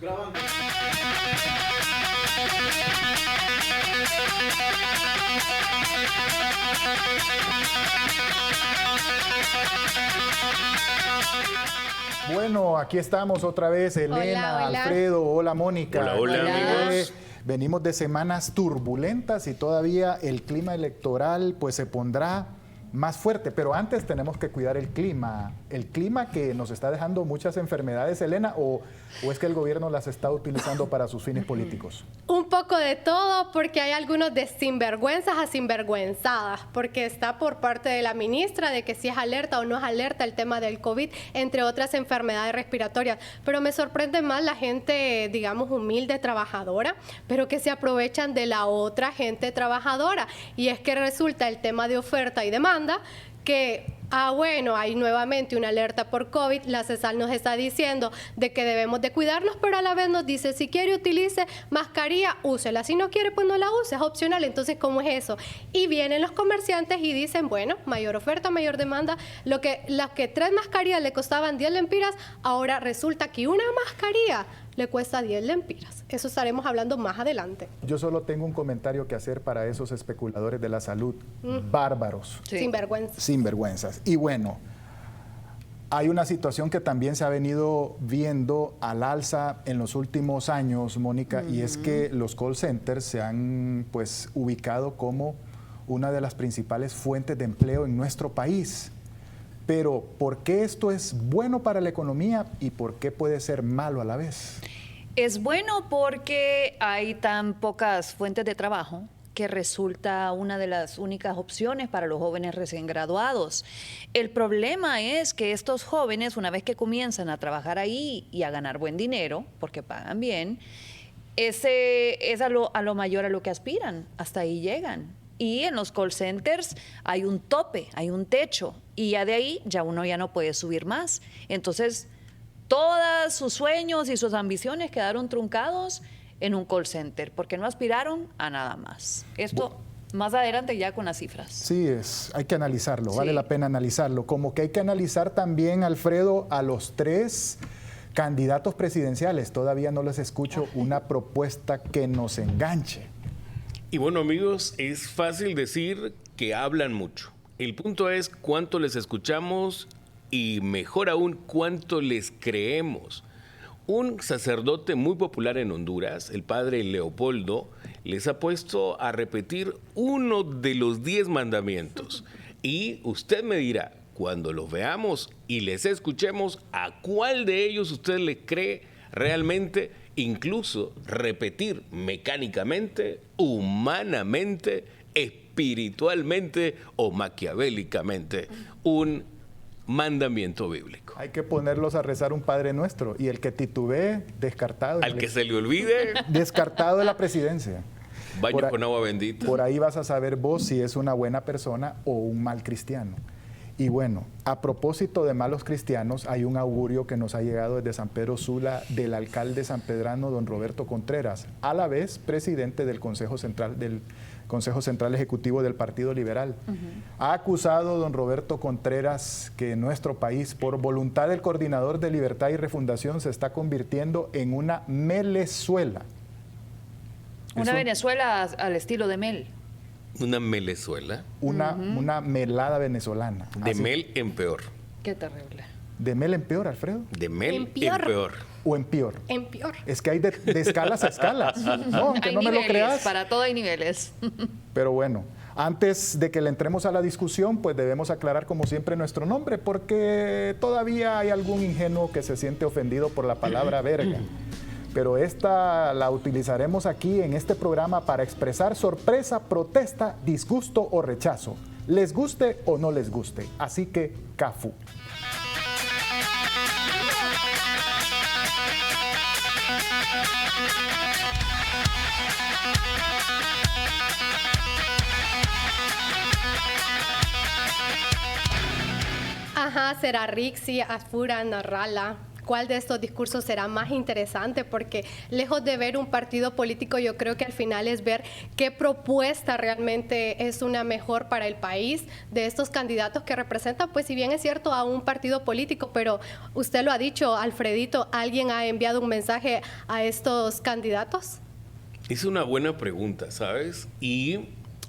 Grabando. Bueno, aquí estamos otra vez, Elena, Hola, hola. Alfredo, hola Mónica. Hola, hola, amigos. Venimos de semanas turbulentas y todavía el clima electoral pues se pondrá más fuerte, pero antes tenemos que cuidar el clima que nos está dejando muchas enfermedades, Elena, o es que el gobierno las está utilizando para sus fines políticos. Un poco de todo, porque hay algunos de sinvergüenzas a sinvergüenzadas, porque está por parte de la ministra de que si es alerta o no es alerta el tema del COVID, entre otras enfermedades respiratorias. Pero me sorprende más la gente, digamos, humilde, trabajadora, pero que se aprovechan de la otra gente trabajadora. Y es que resulta el tema de oferta y demanda, que, bueno, hay nuevamente una alerta por COVID, la CESAL nos está diciendo de que debemos de cuidarnos, pero a la vez nos dice, si quiere utilice mascarilla, úsela, si no quiere, pues no la use, es opcional. Entonces, ¿cómo es eso? Y vienen los comerciantes y dicen, bueno, mayor oferta, mayor demanda, los que 3 mascarillas le costaban 10 lempiras, ahora resulta que una mascarilla le cuesta 10 lempiras. Eso estaremos hablando más adelante. Yo solo tengo un comentario que hacer para esos especuladores de la salud, bárbaros. Sí. Sinvergüenza. Sinvergüenzas. Y bueno, hay una situación que también se ha venido viendo al alza en los últimos años, Mónica, y es que los call centers se han pues ubicado como una de las principales fuentes de empleo en nuestro país. Pero, ¿por qué esto es bueno para la economía y por qué puede ser malo a la vez? Es bueno porque hay tan pocas fuentes de trabajo que resulta una de las únicas opciones para los jóvenes recién graduados. El problema es que estos jóvenes, una vez que comienzan a trabajar ahí y a ganar buen dinero, porque pagan bien, ese es a lo mayor a lo que aspiran, hasta ahí llegan. Y en los call centers hay un tope, hay un techo, y ya de ahí ya uno ya no puede subir más. Entonces, todos sus sueños y sus ambiciones quedaron truncados en un call center, porque no aspiraron a nada más. Esto más adelante ya con las cifras. Sí, hay que analizarlo, Sí. vale la pena analizarlo. Como que hay que analizar también, Alfredo, a los 3 candidatos presidenciales. Todavía no les escucho una propuesta que nos enganche. Y bueno, amigos, es fácil decir que hablan mucho. El punto es cuánto les escuchamos y, mejor aún, cuánto les creemos. Un sacerdote muy popular en Honduras, el padre Leopoldo, les ha puesto a repetir uno de los 10 mandamientos. Y usted me dirá, cuando los veamos y les escuchemos, ¿a cuál de ellos usted le cree realmente? Incluso repetir mecánicamente, humanamente, espiritualmente o maquiavélicamente un mandamiento bíblico. Hay que ponerlos a rezar un Padre Nuestro y el que titubee, descartado. Al que se le olvide, Descartado de la presidencia. baño con agua bendita. Por ahí vas a saber vos si es una buena persona o un mal cristiano. Y bueno, a propósito de malos cristianos, hay un augurio que nos ha llegado desde San Pedro Sula del alcalde sanpedrano, don Roberto Contreras, a la vez presidente del Consejo Central Ejecutivo del Partido Liberal. Ha acusado don Roberto Contreras que en nuestro país, por voluntad del coordinador de Libertad y Refundación, se está convirtiendo en una Melezuela. Una Venezuela al estilo de Mel. Una melezuela, Una melada venezolana. de Así. mel en peor. Qué terrible. ¿De mel en peor, Alfredo? De mel En en peor. peor. ¿O en peor? En peor. Es que hay de escalas a escalas. No, aunque Hay no me lo niveles, creas. para todo hay niveles. Pero bueno, antes de que le entremos a la discusión, pues debemos aclarar como siempre nuestro nombre, porque todavía hay algún ingenuo que se siente ofendido por la palabra verga. Pero esta la utilizaremos aquí en este programa para expresar sorpresa, protesta, disgusto o rechazo. Les guste o no les guste. Así que, Cafu. Ajá, será Rixi, Afura, Narrala, cuál de estos discursos será más interesante, porque lejos de ver un partido político, yo creo que al final es ver qué propuesta realmente es una mejor para el país de estos candidatos que representan, pues si bien es cierto, a un partido político, pero usted lo ha dicho, Alfredito, ¿alguien ha enviado un mensaje a estos candidatos? Es una buena pregunta, ¿sabes? Y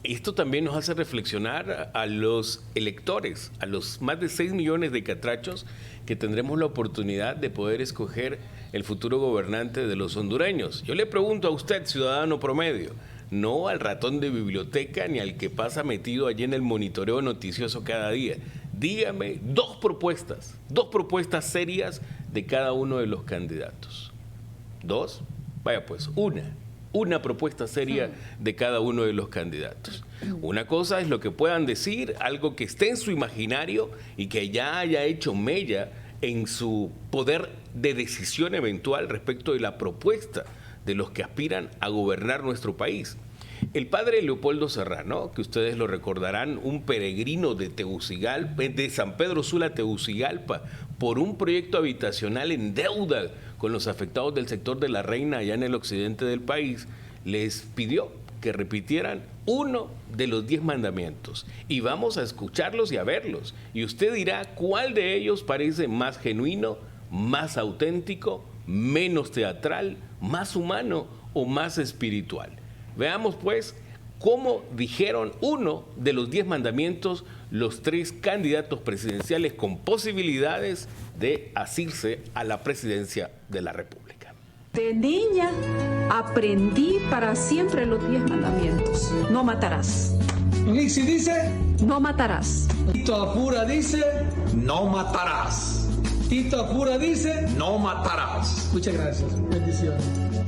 esto también nos hace reflexionar a los electores, a los más de 6 millones de catrachos que tendremos la oportunidad de poder escoger el futuro gobernante de los hondureños. Yo le pregunto a usted, ciudadano promedio, no al ratón de biblioteca ni al que pasa metido allí en el monitoreo noticioso cada día. Dígame dos propuestas serias de cada uno de los candidatos. ¿Dos? Vaya pues, una propuesta seria de cada uno de los candidatos. Una cosa es lo que puedan decir, algo que esté en su imaginario y que ya haya hecho mella en su poder de decisión eventual respecto de la propuesta de los que aspiran a gobernar nuestro país. El padre Leopoldo Serrano, que ustedes lo recordarán, un peregrino de Tegucigalpa, de San Pedro Sula, Tegucigalpa, por un proyecto habitacional en deuda con los afectados del sector de La Reina, allá en el occidente del país, les pidió que repitieran uno de los 10 mandamientos. Y vamos a escucharlos y a verlos. Y usted dirá cuál de ellos parece más genuino, más auténtico, menos teatral, más humano o más espiritual. Veamos pues cómo dijeron uno de los 10 mandamientos los 3 candidatos presidenciales con posibilidades de asirse a la presidencia de la República. De niña aprendí para siempre los 10 mandamientos. No matarás. Nixi dice, No matarás. Tito Apura dice, No matarás. Tito Apura dice, No matarás. muchas gracias, bendiciones.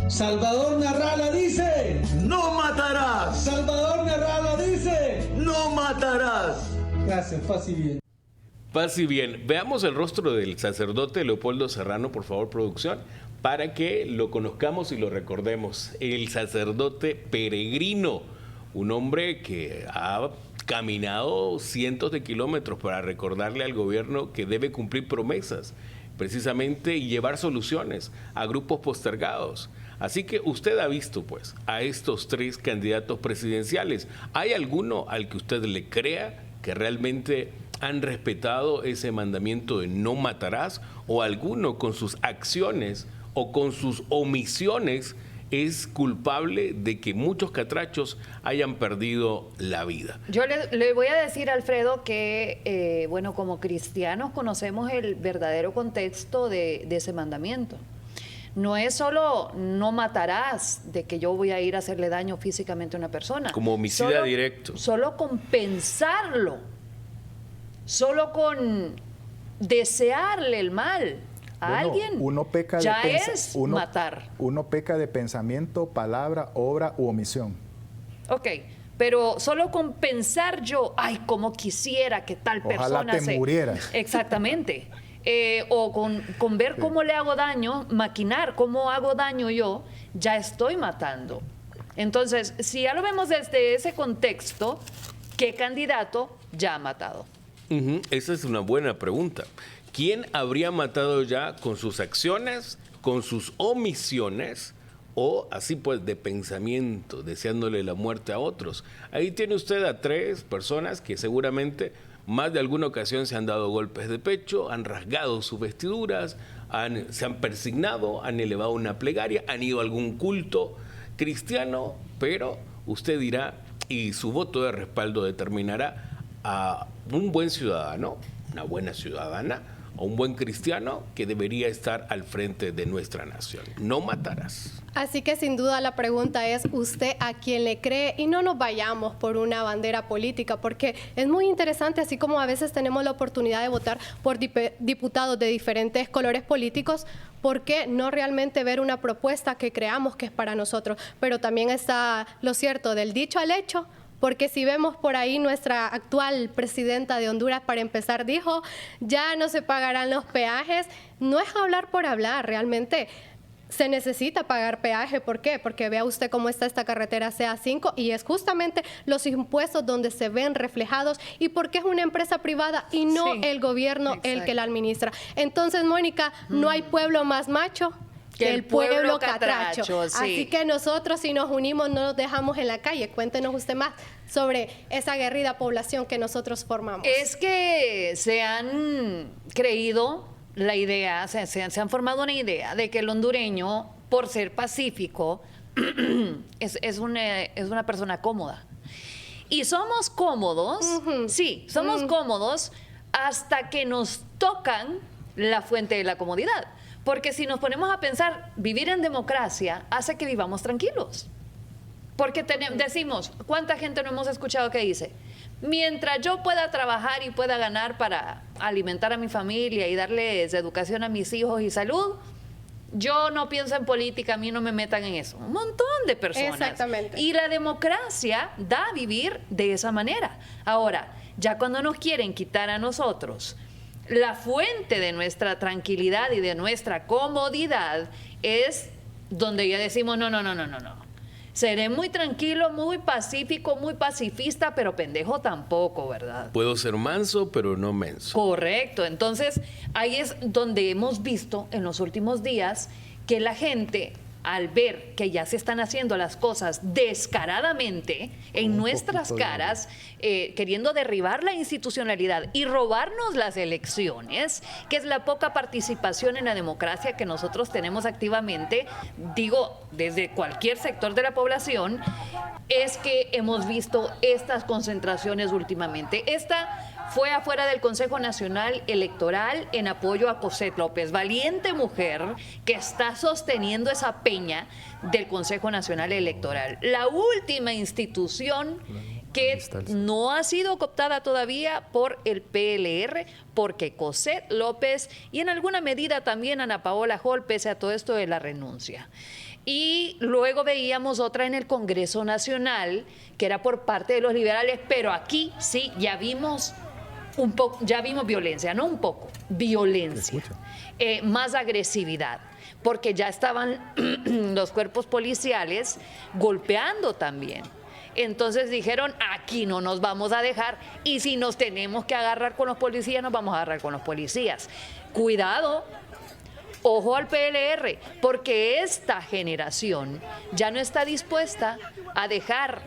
Salvador Narrala dice, No matarás. Salvador Narrala dice, No matarás. gracias, paz y bien. Paz y bien. Veamos el rostro del sacerdote Leopoldo Serrano, por favor, producción, para que lo conozcamos y lo recordemos. El sacerdote peregrino, un hombre que ha caminado cientos de kilómetros para recordarle al gobierno que debe cumplir promesas, precisamente, y llevar soluciones a grupos postergados. Así que usted ha visto, pues, a estos 3 candidatos presidenciales. ¿Hay alguno al que usted le crea que realmente han respetado ese mandamiento de no matarás? ¿O alguno con sus acciones o con sus omisiones es culpable de que muchos catrachos hayan perdido la vida? Yo le voy a decir, Alfredo, que, bueno, como cristianos conocemos el verdadero contexto de ese mandamiento. No es solo no matarás, de que yo voy a ir a hacerle daño físicamente a una persona. Como homicida directo. Solo con pensarlo, solo con desearle el mal a alguien, uno peca ya de es matar. Uno peca de pensamiento, palabra, obra u omisión. Ok, pero solo con pensar yo, ay, cómo quisiera que tal Ojalá persona te murieras. Exactamente. O con ver cómo le hago daño, maquinar cómo hago daño yo, ya estoy matando. Entonces, si ya lo vemos desde ese contexto, ¿qué candidato ya ha matado? Esa es una buena pregunta. ¿Quién habría matado ya con sus acciones, con sus omisiones o así pues de pensamiento, deseándole la muerte a otros? Ahí tiene usted a 3 personas que seguramente más de alguna ocasión se han dado golpes de pecho, han rasgado sus vestiduras, se han persignado, han elevado una plegaria, han ido a algún culto cristiano, pero usted dirá, y su voto de respaldo determinará a un buen ciudadano, una buena ciudadana, o un buen cristiano que debería estar al frente de nuestra nación. No matarás. Así que sin duda la pregunta es usted a quién le cree, y no nos vayamos por una bandera política, porque es muy interesante, así como a veces tenemos la oportunidad de votar por diputados de diferentes colores políticos, ¿por qué no realmente ver una propuesta que creamos que es para nosotros? Pero también está lo cierto, del dicho al hecho. Porque si vemos por ahí, nuestra actual presidenta de Honduras, para empezar, dijo, ya no se pagarán los peajes. No es hablar por hablar, realmente. se necesita pagar peaje. ¿Por qué? Porque vea usted cómo está esta carretera CA5 y es justamente los impuestos donde se ven reflejados y porque es una empresa privada y no el gobierno el que la administra. Entonces, Mónica, no hay pueblo más macho que el pueblo catracho. Sí. Así que nosotros, si nos unimos, no nos dejamos en la calle. Cuéntenos usted más sobre esa aguerrida población que nosotros formamos. Es que se han creído la idea, se han formado una idea de que el hondureño, por ser pacífico, es una persona cómoda. Y somos cómodos, sí, somos cómodos hasta que nos tocan la fuente de la comodidad. Porque si nos ponemos a pensar, vivir en democracia hace que vivamos tranquilos. Porque decimos, ¿cuánta gente no hemos escuchado que dice? Mientras yo pueda trabajar y pueda ganar para alimentar a mi familia y darles educación a mis hijos y salud, yo no pienso en política, a mí no me metan en eso. Un montón de personas. Exactamente. Y la democracia da a vivir de esa manera. Ahora, ya cuando nos quieren quitar a nosotros la fuente de nuestra tranquilidad y de nuestra comodidad, es donde ya decimos, no. Seré muy tranquilo, muy pacífico, muy pacifista, pero pendejo tampoco, ¿verdad? Puedo ser manso, pero no menso. Correcto. Entonces, ahí es donde hemos visto en los últimos días que la gente, al ver que ya se están haciendo las cosas descaradamente en nuestras caras, queriendo derribar la institucionalidad y robarnos las elecciones, que es la poca participación en la democracia que nosotros tenemos activamente, digo, desde cualquier sector de la población, es que hemos visto estas concentraciones últimamente. Esta fue afuera del Consejo Nacional Electoral en apoyo a Cosette López, valiente mujer que está sosteniendo esa peña del Consejo Nacional Electoral. La última institución que no ha sido cooptada todavía por el PLR, porque Cosette López y en alguna medida también Ana Paola Hall, pese a todo esto de la renuncia. Y luego veíamos otra en el Congreso Nacional, que era por parte de los liberales, pero aquí sí ya vimos violencia, no un poco, violencia, más agresividad, porque ya estaban los cuerpos policiales golpeando también. Entonces dijeron, aquí no nos vamos a dejar y si nos tenemos que agarrar con los policías, nos vamos a agarrar con los policías. Cuidado. Ojo al PLR, porque esta generación ya no está dispuesta a dejar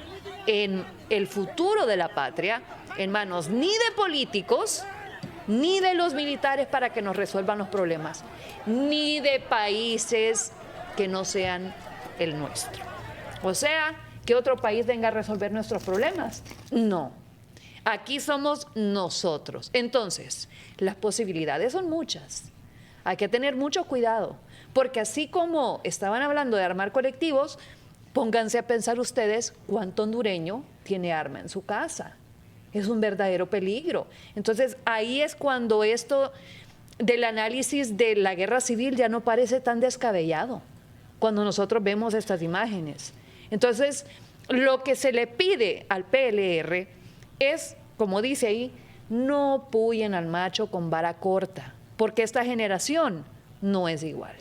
en el futuro de la patria en manos ni de políticos, ni de los militares para que nos resuelvan los problemas, ni de países que no sean el nuestro. O sea, que otro país venga a resolver nuestros problemas. No. Aquí somos nosotros. Entonces, las posibilidades son muchas. Hay que tener mucho cuidado, porque así como estaban hablando de armar colectivos, pónganse a pensar ustedes cuánto hondureño tiene arma en su casa. Es un verdadero peligro. Entonces, ahí es cuando esto del análisis de la guerra civil ya no parece tan descabellado, cuando nosotros vemos estas imágenes. Entonces, lo que se le pide al PLR es, como dice ahí, no puyen al macho con vara corta, porque esta generación no es igual.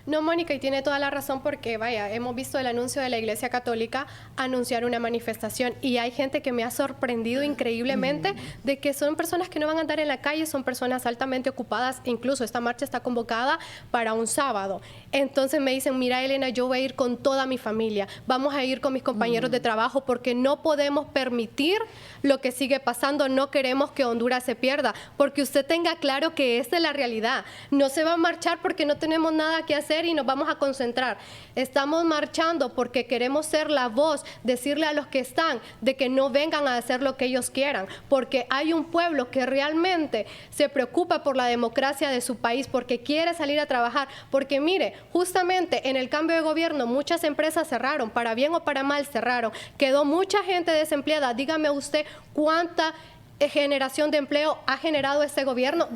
No, Mónica, y tiene toda la razón porque, vaya, hemos visto el anuncio de la Iglesia Católica anunciar una manifestación y hay gente que me ha sorprendido increíblemente de que son personas que no van a andar en la calle, son personas altamente ocupadas, incluso esta marcha está convocada para un sábado. Entonces me dicen, mira, Elena, yo voy a ir con toda mi familia, vamos a ir con mis compañeros de trabajo porque no podemos permitir lo que sigue pasando, no queremos que Honduras se pierda, porque usted tenga claro que esta es la realidad. No se va a marchar porque no tenemos nada que hacer y nos vamos a concentrar. Estamos marchando porque queremos ser la voz, decirle a los que están de que no vengan a hacer lo que ellos quieran, porque hay un pueblo que realmente se preocupa por la democracia de su país, porque quiere salir a trabajar, porque mire, justamente en el cambio de gobierno muchas empresas cerraron, para bien o para mal cerraron, quedó mucha gente desempleada. Dígame usted cuánta generación de empleo ha generado este gobierno,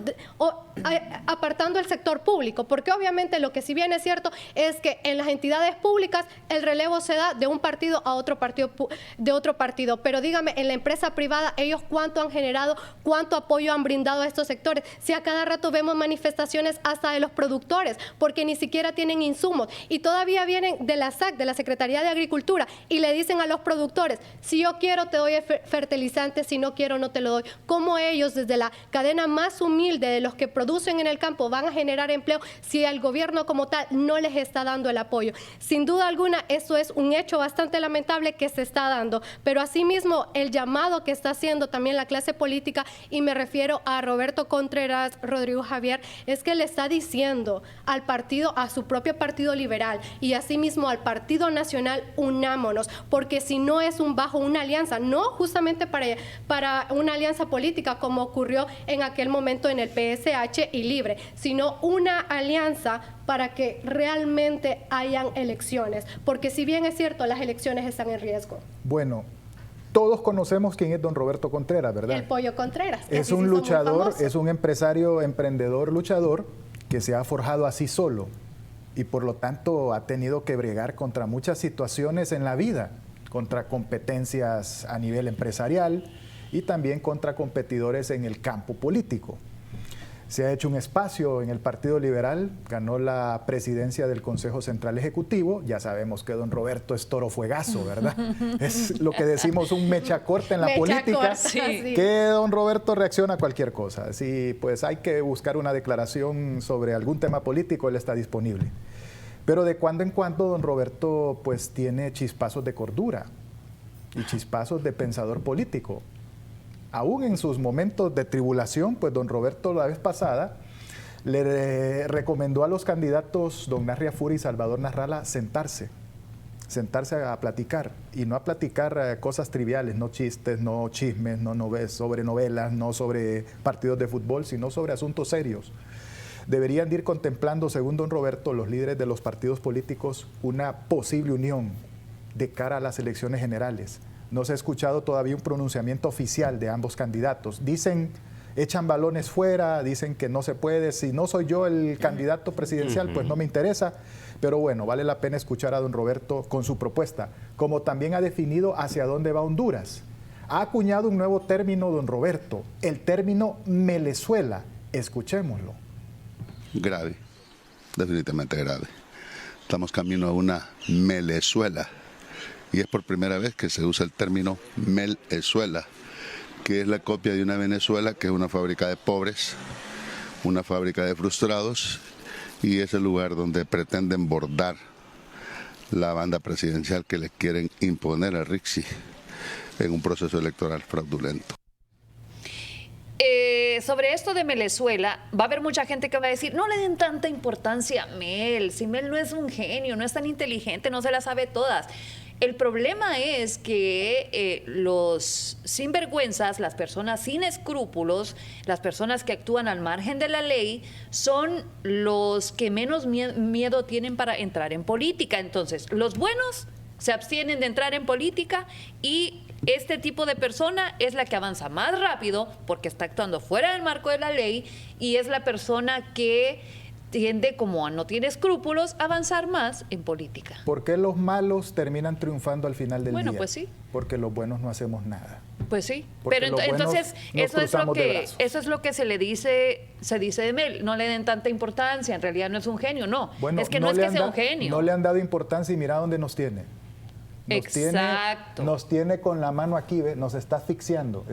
apartando el sector público, porque obviamente lo que sí bien es cierto es que en las entidades públicas el relevo se da de un partido a otro partido, pero dígame, en la empresa privada, ellos cuánto han generado, cuánto apoyo han brindado a estos sectores, si a cada rato vemos manifestaciones hasta de los productores, porque ni siquiera tienen insumos, y todavía vienen de la SAC, de la Secretaría de Agricultura, y le dicen a los productores, si yo quiero te doy fertilizantes, si no quiero no te lo doy. Cómo ellos desde la cadena más humilde de los que producen en el campo van a generar empleo si el gobierno como tal no les está dando el apoyo. Sin duda alguna, eso es un hecho bastante lamentable que se está dando, pero asimismo el llamado que está haciendo también la clase política, y me refiero a Roberto Contreras, Rodrigo Javier, es que le está diciendo al partido, a su propio Partido Liberal y asimismo al Partido Nacional, unámonos, porque si no es bajo una alianza, no justamente para una alianza política como ocurrió en aquel momento en el PSH y Libre, sino una alianza para que realmente hayan elecciones, porque si bien es cierto, las elecciones están en riesgo. Bueno, todos conocemos quién es don Roberto Contreras, ¿verdad? El Pollo Contreras. Es un luchador, es un empresario, emprendedor, luchador, que se ha forjado así solo y por lo tanto ha tenido que bregar contra muchas situaciones en la vida, contra competencias a nivel empresarial y también contra competidores en el campo político. Se ha hecho un espacio en el Partido Liberal, ganó la presidencia del Consejo Central Ejecutivo. Ya sabemos que don Roberto es toro fuegazo, ¿verdad? Es lo que decimos un mecha corta en la política, que don Roberto reacciona a cualquier cosa. Si pues hay que buscar una declaración sobre algún tema político, él está disponible. Pero de cuando en cuando don Roberto pues tiene chispazos de cordura y chispazos de pensador político. Aún en sus momentos de tribulación, pues don Roberto la vez pasada le recomendó a los candidatos don Narria Furi y Salvador Narrala sentarse a platicar, y no a platicar cosas triviales, no chistes, no chismes, no sobre novelas, no sobre partidos de fútbol, sino sobre asuntos serios. Deberían de ir contemplando, según don Roberto, los líderes de los partidos políticos, una posible unión de cara a las elecciones generales. No se ha escuchado todavía un pronunciamiento oficial de ambos candidatos. Dicen, echan balones fuera, dicen que no se puede. Si no soy yo el candidato presidencial, pues no me interesa. Pero bueno, vale la pena escuchar a don Roberto con su propuesta, como también ha definido hacia dónde va Honduras. Ha acuñado un nuevo término, don Roberto, el término Melezuela. Escuchémoslo. Grave, definitivamente grave. Estamos camino a una Melezuela. Y es por primera vez que se usa el término Melezuela, que es la copia de una Venezuela que es una fábrica de pobres, una fábrica de frustrados, y es el lugar donde pretenden bordar la banda presidencial que les quieren imponer a Rixi en un proceso electoral fraudulento. Sobre esto de Melezuela, va a haber mucha gente que va a decir, no le den tanta importancia a Mel, si Mel no es un genio, no es tan inteligente, no se las sabe todas. El problema es que los sinvergüenzas, las personas sin escrúpulos, las personas que actúan al margen de la ley, son los que menos miedo tienen para entrar en política. Entonces, los buenos se abstienen de entrar en política y este tipo de persona es la que avanza más rápido porque está actuando fuera del marco de la ley y es la persona que tiende, como no tiene escrúpulos, a avanzar más en política. ¿Por qué los malos terminan triunfando al final del día? Bueno, pues sí. Porque los buenos no hacemos nada. Pues sí, porque pero entonces eso es lo que se dice de Mel, no le den tanta importancia, en realidad no es un genio, no, bueno, es que no es que sea un genio. No le han dado importancia y mira dónde nos tiene. Exacto. Nos tiene con la mano aquí, ¿ve? Nos está asfixiando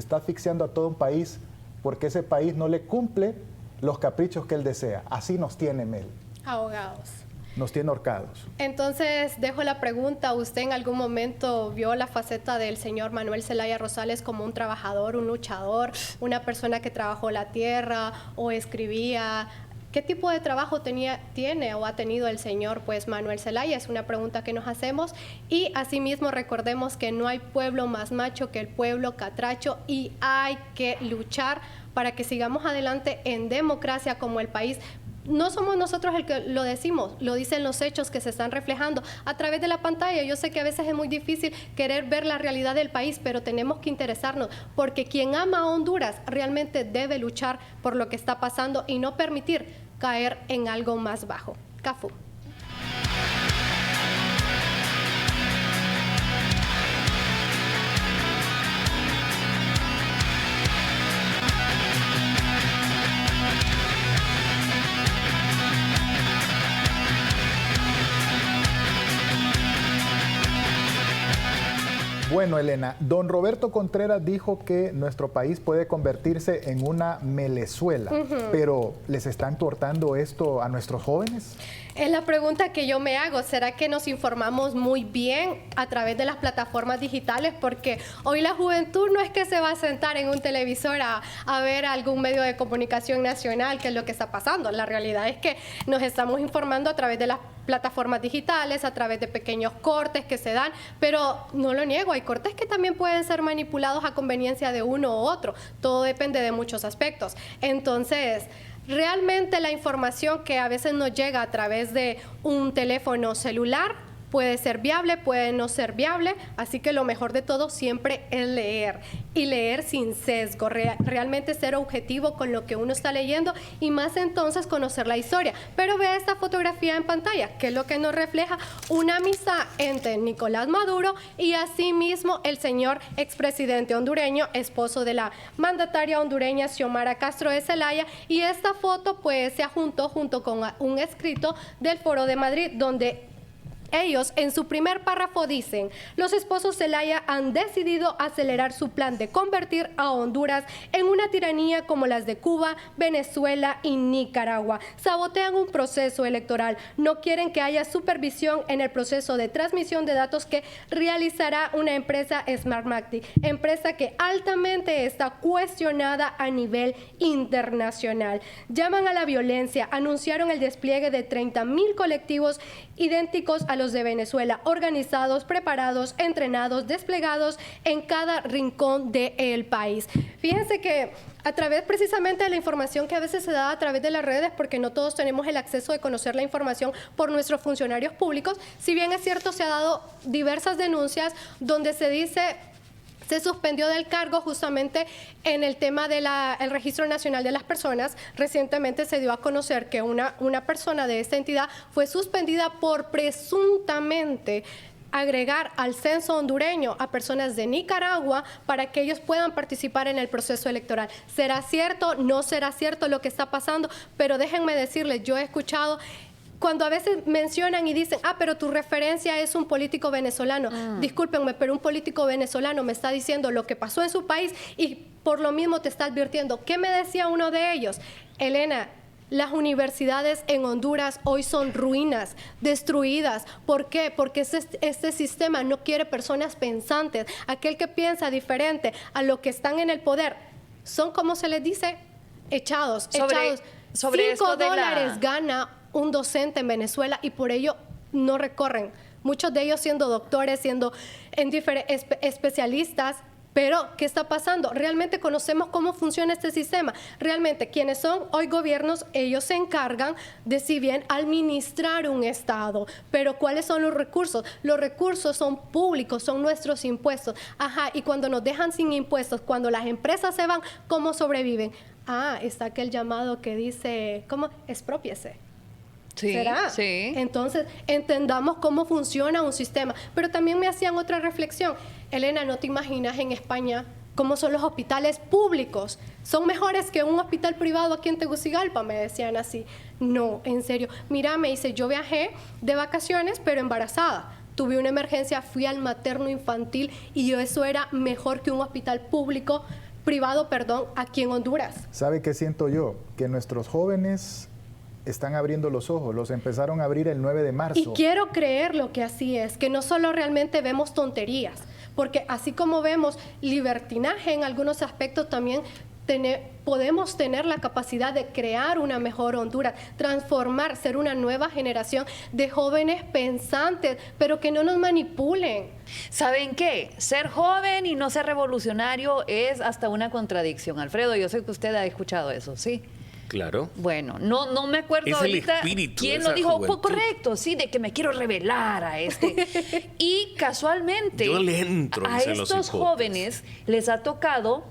a todo un país porque ese país no le cumple los caprichos que él desea. Así nos tiene Mel. Ahogados. Nos tiene ahorcados. Entonces, dejo la pregunta. ¿Usted en algún momento vio la faceta del señor Manuel Zelaya Rosales como un trabajador, un luchador, una persona que trabajó la tierra o escribía? ¿Qué tipo de trabajo tiene o ha tenido el señor Manuel Zelaya? Es una pregunta que nos hacemos. Y asimismo recordemos que no hay pueblo más macho que el pueblo catracho y hay que luchar para que sigamos adelante en democracia como el país no somos nosotros el que lo decimos, lo dicen los hechos que se están reflejando a través de la pantalla. Yo sé que a veces es muy difícil querer ver la realidad del país, pero tenemos que interesarnos, porque quien ama a Honduras realmente debe luchar por lo que está pasando y no permitir caer en algo más bajo. Cafu. Bueno, Elena, don Roberto Contreras dijo que nuestro país puede convertirse en una Melezuela, pero ¿les están cortando esto a nuestros jóvenes? Es la pregunta que yo me hago. ¿Será que nos informamos muy bien a través de las plataformas digitales? Porque hoy la juventud no es que se va a sentar en un televisor a ver algún medio de comunicación nacional, qué es lo que está pasando. La realidad es que nos estamos informando a través de las plataformas digitales, a través de pequeños cortes que se dan, pero no lo niego, hay cortes que también pueden ser manipulados a conveniencia de uno u otro. Todo depende de muchos aspectos. Entonces, realmente la información que a veces nos llega a través de un teléfono celular puede ser viable, puede no ser viable, así que lo mejor de todo siempre es leer, y leer sin sesgo, realmente ser objetivo con lo que uno está leyendo, y más entonces conocer la historia. Pero vea esta fotografía en pantalla, que es lo que nos refleja una amistad entre Nicolás Maduro y asimismo el señor expresidente hondureño, esposo de la mandataria hondureña Xiomara Castro de Zelaya, y esta foto pues se adjuntó junto con un escrito del Foro de Madrid, donde ellos en su primer párrafo dicen: los esposos Zelaya han decidido acelerar su plan de convertir a Honduras en una tiranía como las de Cuba, Venezuela y Nicaragua. Sabotean un proceso electoral, no quieren que haya supervisión en el proceso de transmisión de datos que realizará una empresa Smartmatic, empresa que altamente está cuestionada a nivel internacional. Llaman a la violencia, anunciaron el despliegue de 30,000 colectivos idénticos a los de Venezuela, organizados, preparados, entrenados, desplegados en cada rincón del país. Fíjense que a través precisamente de la información que a veces se da a través de las redes, porque no todos tenemos el acceso de conocer la información por nuestros funcionarios públicos, si bien es cierto, se ha dado diversas denuncias donde se dice: se suspendió del cargo justamente en el tema del Registro Nacional de las Personas. Recientemente se dio a conocer que una persona de esta entidad fue suspendida por presuntamente agregar al censo hondureño a personas de Nicaragua para que ellos puedan participar en el proceso electoral. ¿Será cierto? ¿No será cierto lo que está pasando? Pero déjenme decirles, yo he escuchado cuando a veces mencionan y dicen: pero tu referencia es un político venezolano. Discúlpenme, pero un político venezolano me está diciendo lo que pasó en su país y por lo mismo te está advirtiendo. ¿Qué me decía uno de ellos? Elena, las universidades en Honduras hoy son ruinas, destruidas. ¿Por qué? Porque este sistema no quiere personas pensantes. Aquel que piensa diferente a lo que están en el poder son, como se les dice, echados. Sobre $5 gana un docente en Venezuela y por ello no recorren. Muchos de ellos siendo doctores, siendo especialistas. Pero, ¿qué está pasando? Realmente conocemos cómo funciona este sistema. Realmente, quienes son hoy gobiernos, ellos se encargan de, si bien, administrar un Estado. Pero, ¿cuáles son los recursos? Los recursos son públicos, son nuestros impuestos. Y cuando nos dejan sin impuestos, cuando las empresas se van, ¿cómo sobreviven? Está aquel llamado que dice, ¿cómo? Exprópiese. Sí, ¿será? Sí. Entonces, entendamos cómo funciona un sistema. Pero también me hacían otra reflexión. Elena, ¿no te imaginas en España cómo son los hospitales públicos? ¿Son mejores que un hospital privado aquí en Tegucigalpa? Me decían así. No, en serio. Mira, me dice, yo viajé de vacaciones, pero embarazada. Tuve una emergencia, fui al materno infantil y eso era mejor que un hospital privado, aquí en Honduras. ¿Sabe qué siento yo? Que nuestros jóvenes están abriendo los ojos, los empezaron a abrir el 9 de marzo. Y quiero creerlo que así es, que no solo realmente vemos tonterías, porque así como vemos libertinaje en algunos aspectos, también podemos tener la capacidad de crear una mejor Honduras, transformar, ser una nueva generación de jóvenes pensantes, pero que no nos manipulen. ¿Saben qué? Ser joven y no ser revolucionario es hasta una contradicción. Alfredo, yo sé que usted ha escuchado eso, ¿sí? Claro. Bueno, no me acuerdo Es el ahorita espíritu de quién esa lo dijo. juventud. Correcto, sí, de que me quiero revelar a este. Y casualmente Yo le entro, a dicen los estos hipotes. jóvenes les ha tocado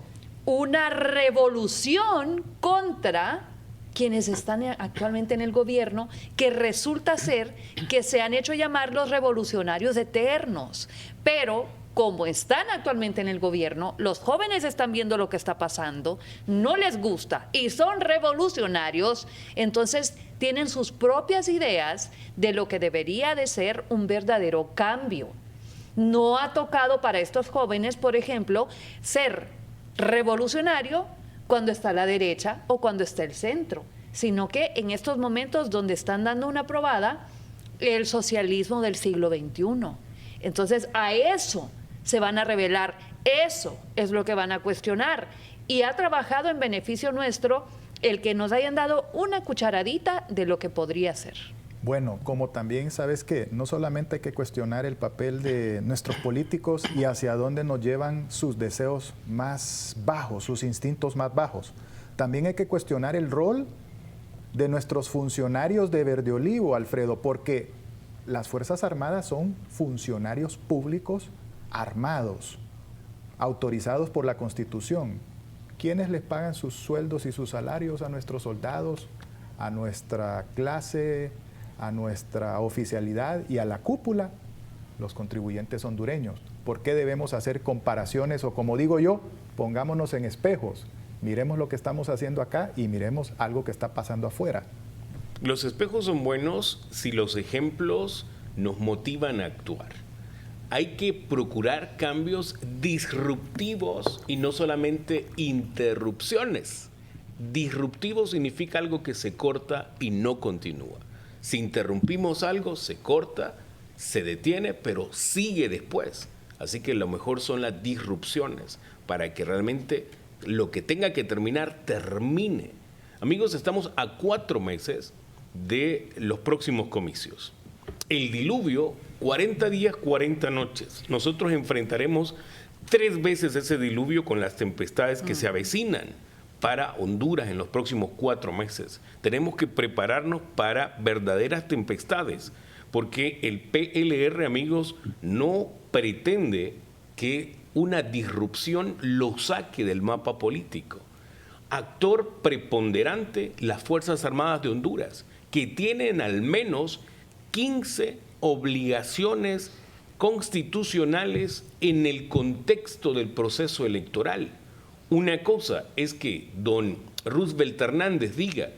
una revolución contra quienes están actualmente en el gobierno, que resulta ser que se han hecho llamar los revolucionarios eternos. Pero como están actualmente en el gobierno, los jóvenes están viendo lo que está pasando, no les gusta y son revolucionarios, entonces tienen sus propias ideas de lo que debería de ser un verdadero cambio. No ha tocado para estos jóvenes, por ejemplo, ser revolucionario cuando está la derecha o cuando está el centro, sino que en estos momentos donde están dando una probada, el socialismo del siglo XXI. Entonces, a eso se van a revelar, eso es lo que van a cuestionar. Y ha trabajado en beneficio nuestro el que nos hayan dado una cucharadita de lo que podría ser. Bueno, como también sabes que no solamente hay que cuestionar el papel de nuestros políticos y hacia dónde nos llevan sus deseos más bajos, sus instintos más bajos. También hay que cuestionar el rol de nuestros funcionarios de Verde Olivo, Alfredo, porque las Fuerzas Armadas son funcionarios públicos armados, autorizados por la Constitución. ¿Quiénes les pagan sus sueldos y sus salarios a nuestros soldados, a nuestra clase, a nuestra oficialidad y a la cúpula? Los contribuyentes hondureños. ¿Por qué debemos hacer comparaciones o, como digo yo, pongámonos en espejos? Miremos lo que estamos haciendo acá y miremos algo que está pasando afuera. Los espejos son buenos si los ejemplos nos motivan a actuar. Hay que procurar cambios disruptivos y no solamente interrupciones. Disruptivo significa algo que se corta y no continúa. Si interrumpimos algo, se corta, se detiene, pero sigue después. Así que lo mejor son las disrupciones para que realmente lo que tenga que terminar, termine. Amigos, estamos a 4 meses de los próximos comicios. El diluvio, 40 días, 40 noches. Nosotros enfrentaremos 3 veces ese diluvio con las tempestades que se avecinan para Honduras en los próximos 4 meses. Tenemos que prepararnos para verdaderas tempestades, porque el PLR, amigos, no pretende que una disrupción lo saque del mapa político. Actor preponderante, las Fuerzas Armadas de Honduras, que tienen al menos 15 obligaciones constitucionales en el contexto del proceso electoral. Una cosa es que don Roosevelt Hernández diga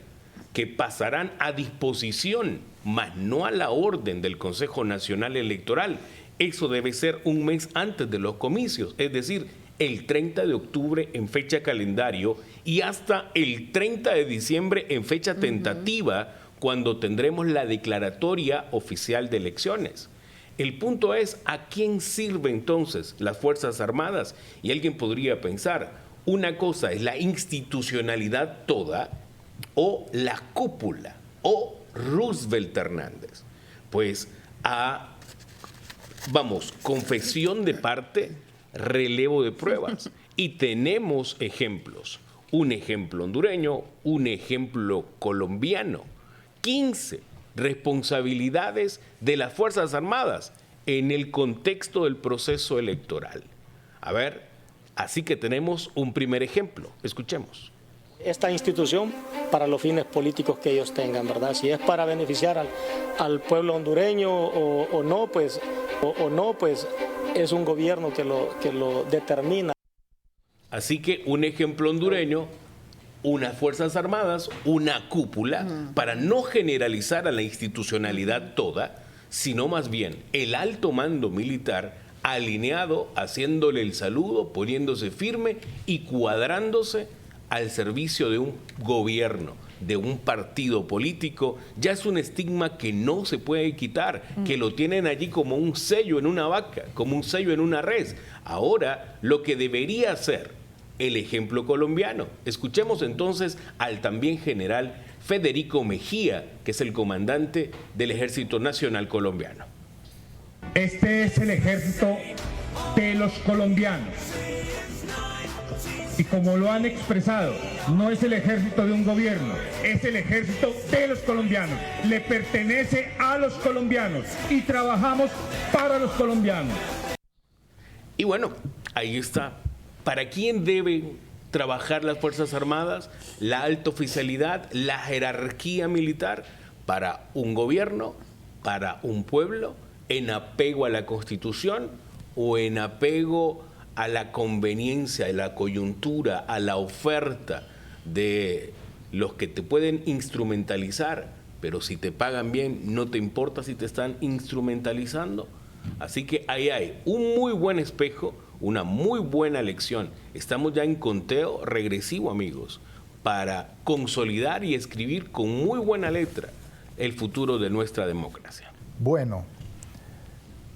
que pasarán a disposición, mas no a la orden del Consejo Nacional Electoral. Eso debe ser un mes antes de los comicios, es decir, el 30 de octubre en fecha calendario y hasta el 30 de diciembre en fecha tentativa, cuando tendremos la declaratoria oficial de elecciones. El punto es, ¿a quién sirve entonces las Fuerzas Armadas? Y alguien podría pensar, una cosa es la institucionalidad toda o la cúpula o Roosevelt Hernández. Pues confesión de parte, relevo de pruebas. Y tenemos ejemplos. Un ejemplo hondureño, un ejemplo colombiano. 15 responsabilidades de las Fuerzas Armadas en el contexto del proceso electoral. A ver, así que tenemos un primer ejemplo. Escuchemos. Esta institución para los fines políticos que ellos tengan, ¿verdad? Si es para beneficiar al pueblo hondureño o no, pues es un gobierno que lo determina. Así que un ejemplo hondureño, unas Fuerzas Armadas, una cúpula, para no generalizar a la institucionalidad toda, sino más bien el alto mando militar alineado, haciéndole el saludo, poniéndose firme y cuadrándose al servicio de un gobierno, de un partido político. Ya es un estigma que no se puede quitar, que lo tienen allí como un sello en una vaca, como un sello en una res. Ahora, lo que debería ser el ejemplo colombiano. Escuchemos entonces al también general Federico Mejía, que es el comandante del Ejército Nacional Colombiano. Este es el ejército de los colombianos. Y como lo han expresado, no es el ejército de un gobierno, es el ejército de los colombianos. Le pertenece a los colombianos y trabajamos para los colombianos. Y bueno, ahí está. ¿Para quién deben trabajar las Fuerzas Armadas? La alta oficialidad, la jerarquía militar, para un gobierno, para un pueblo, en apego a la Constitución o en apego a la conveniencia, a la coyuntura, a la oferta de los que te pueden instrumentalizar, pero si te pagan bien, no te importa si te están instrumentalizando. Así que ahí hay un muy buen espejo, una muy buena lección. Estamos ya en conteo regresivo, amigos, para consolidar y escribir con muy buena letra el futuro de nuestra democracia. Bueno,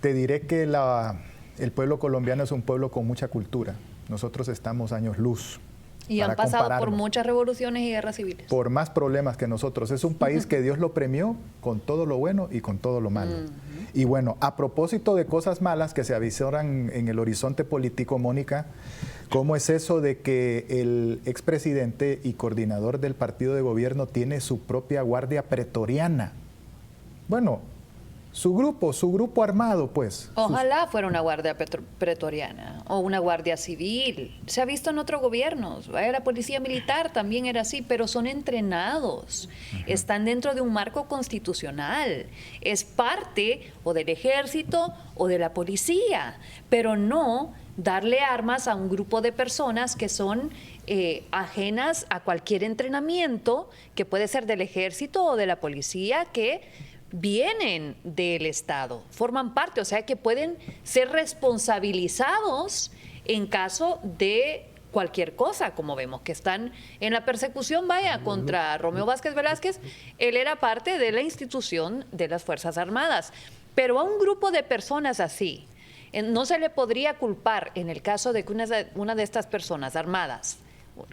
te diré que el pueblo colombiano es un pueblo con mucha cultura. Nosotros estamos años luz. Y han pasado por muchas revoluciones y guerras civiles. Por más problemas que nosotros. Es un país que Dios lo premió con todo lo bueno y con todo lo malo. Y bueno, a propósito de cosas malas que se avisoran en el horizonte político, Mónica, ¿cómo es eso de que el expresidente y coordinador del partido de gobierno tiene su propia guardia pretoriana? Bueno, su grupo armado, pues. Ojalá fuera una guardia pretoriana o una guardia civil. Se ha visto en otros gobiernos. La policía militar también era así, pero son entrenados. Están dentro de un marco constitucional. Es parte o del ejército o de la policía, pero no darle armas a un grupo de personas que son ajenas a cualquier entrenamiento, que puede ser del ejército o de la policía, que vienen del Estado, forman parte, o sea que pueden ser responsabilizados en caso de cualquier cosa, como vemos que están en la persecución, contra Romeo Vázquez Velázquez. Él era parte de la institución de las Fuerzas Armadas, pero a un grupo de personas así no se le podría culpar en el caso de que una de estas personas armadas,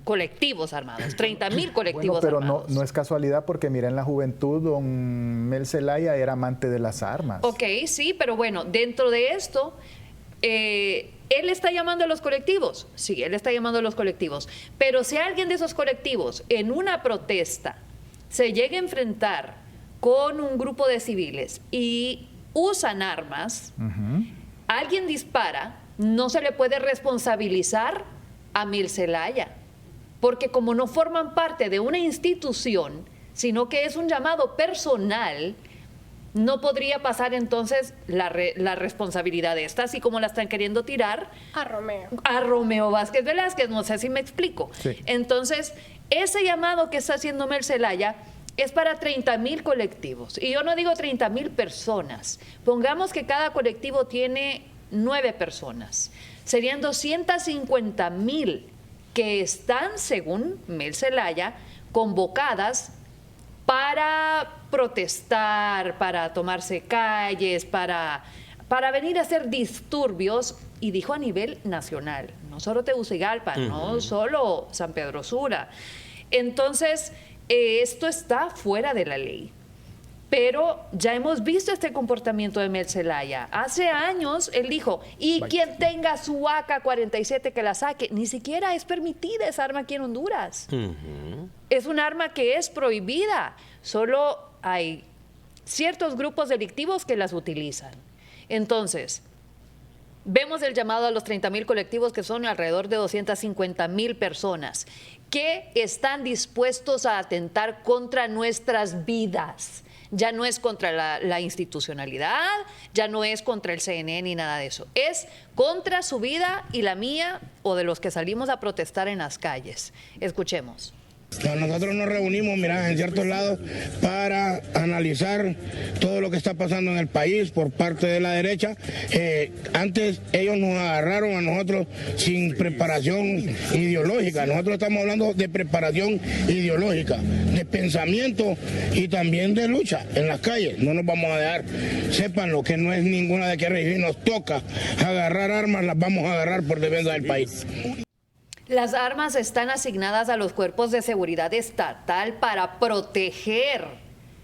colectivos armados, 30,000 colectivos pero armados. Pero no es casualidad, porque mira, en la juventud don Mel Zelaya era amante de las armas. Ok, sí, pero bueno, dentro de esto, ¿él está llamando a los colectivos? Sí, él está llamando a los colectivos. Pero si alguien de esos colectivos en una protesta se llega a enfrentar con un grupo de civiles y usan armas, alguien dispara, no se le puede responsabilizar a Mel Zelaya, porque como no forman parte de una institución, sino que es un llamado personal, no podría pasar entonces la responsabilidad de esta, así como la están queriendo tirar a Romeo Vázquez Velázquez, no sé si me explico. Sí. Entonces, ese llamado que está haciendo Mel Zelaya es para 30,000 colectivos, y yo no digo 30,000 personas, pongamos que cada colectivo tiene 9 personas, serían 250,000 que están, según Mel Zelaya, convocadas para protestar, para tomarse calles, para venir a hacer disturbios, y dijo a nivel nacional, no solo Tegucigalpa, no solo San Pedro Sula. Entonces, esto está fuera de la ley. Pero ya hemos visto este comportamiento de Mel Zelaya. Hace años él dijo, y quien tenga su AK-47 que la saque. Ni siquiera es permitida esa arma aquí en Honduras. Es un arma que es prohibida. Solo hay ciertos grupos delictivos que las utilizan. Entonces, vemos el llamado a los 30,000 colectivos, que son alrededor de 250,000 personas, que están dispuestos a atentar contra nuestras vidas. Ya no es contra la institucionalidad, ya no es contra el CNN ni nada de eso. Es contra su vida y la mía, o de los que salimos a protestar en las calles. Escuchemos. Nosotros nos reunimos, mira, en ciertos lados para analizar todo lo que está pasando en el país por parte de la derecha. Antes ellos nos agarraron a nosotros sin preparación ideológica. Nosotros estamos hablando de preparación ideológica, de pensamiento y también de lucha en las calles. No nos vamos a dejar, sépanlo, que no es ninguna de que nos toca agarrar armas, las vamos a agarrar por defensa del país. Las armas están asignadas a los cuerpos de seguridad estatal para proteger,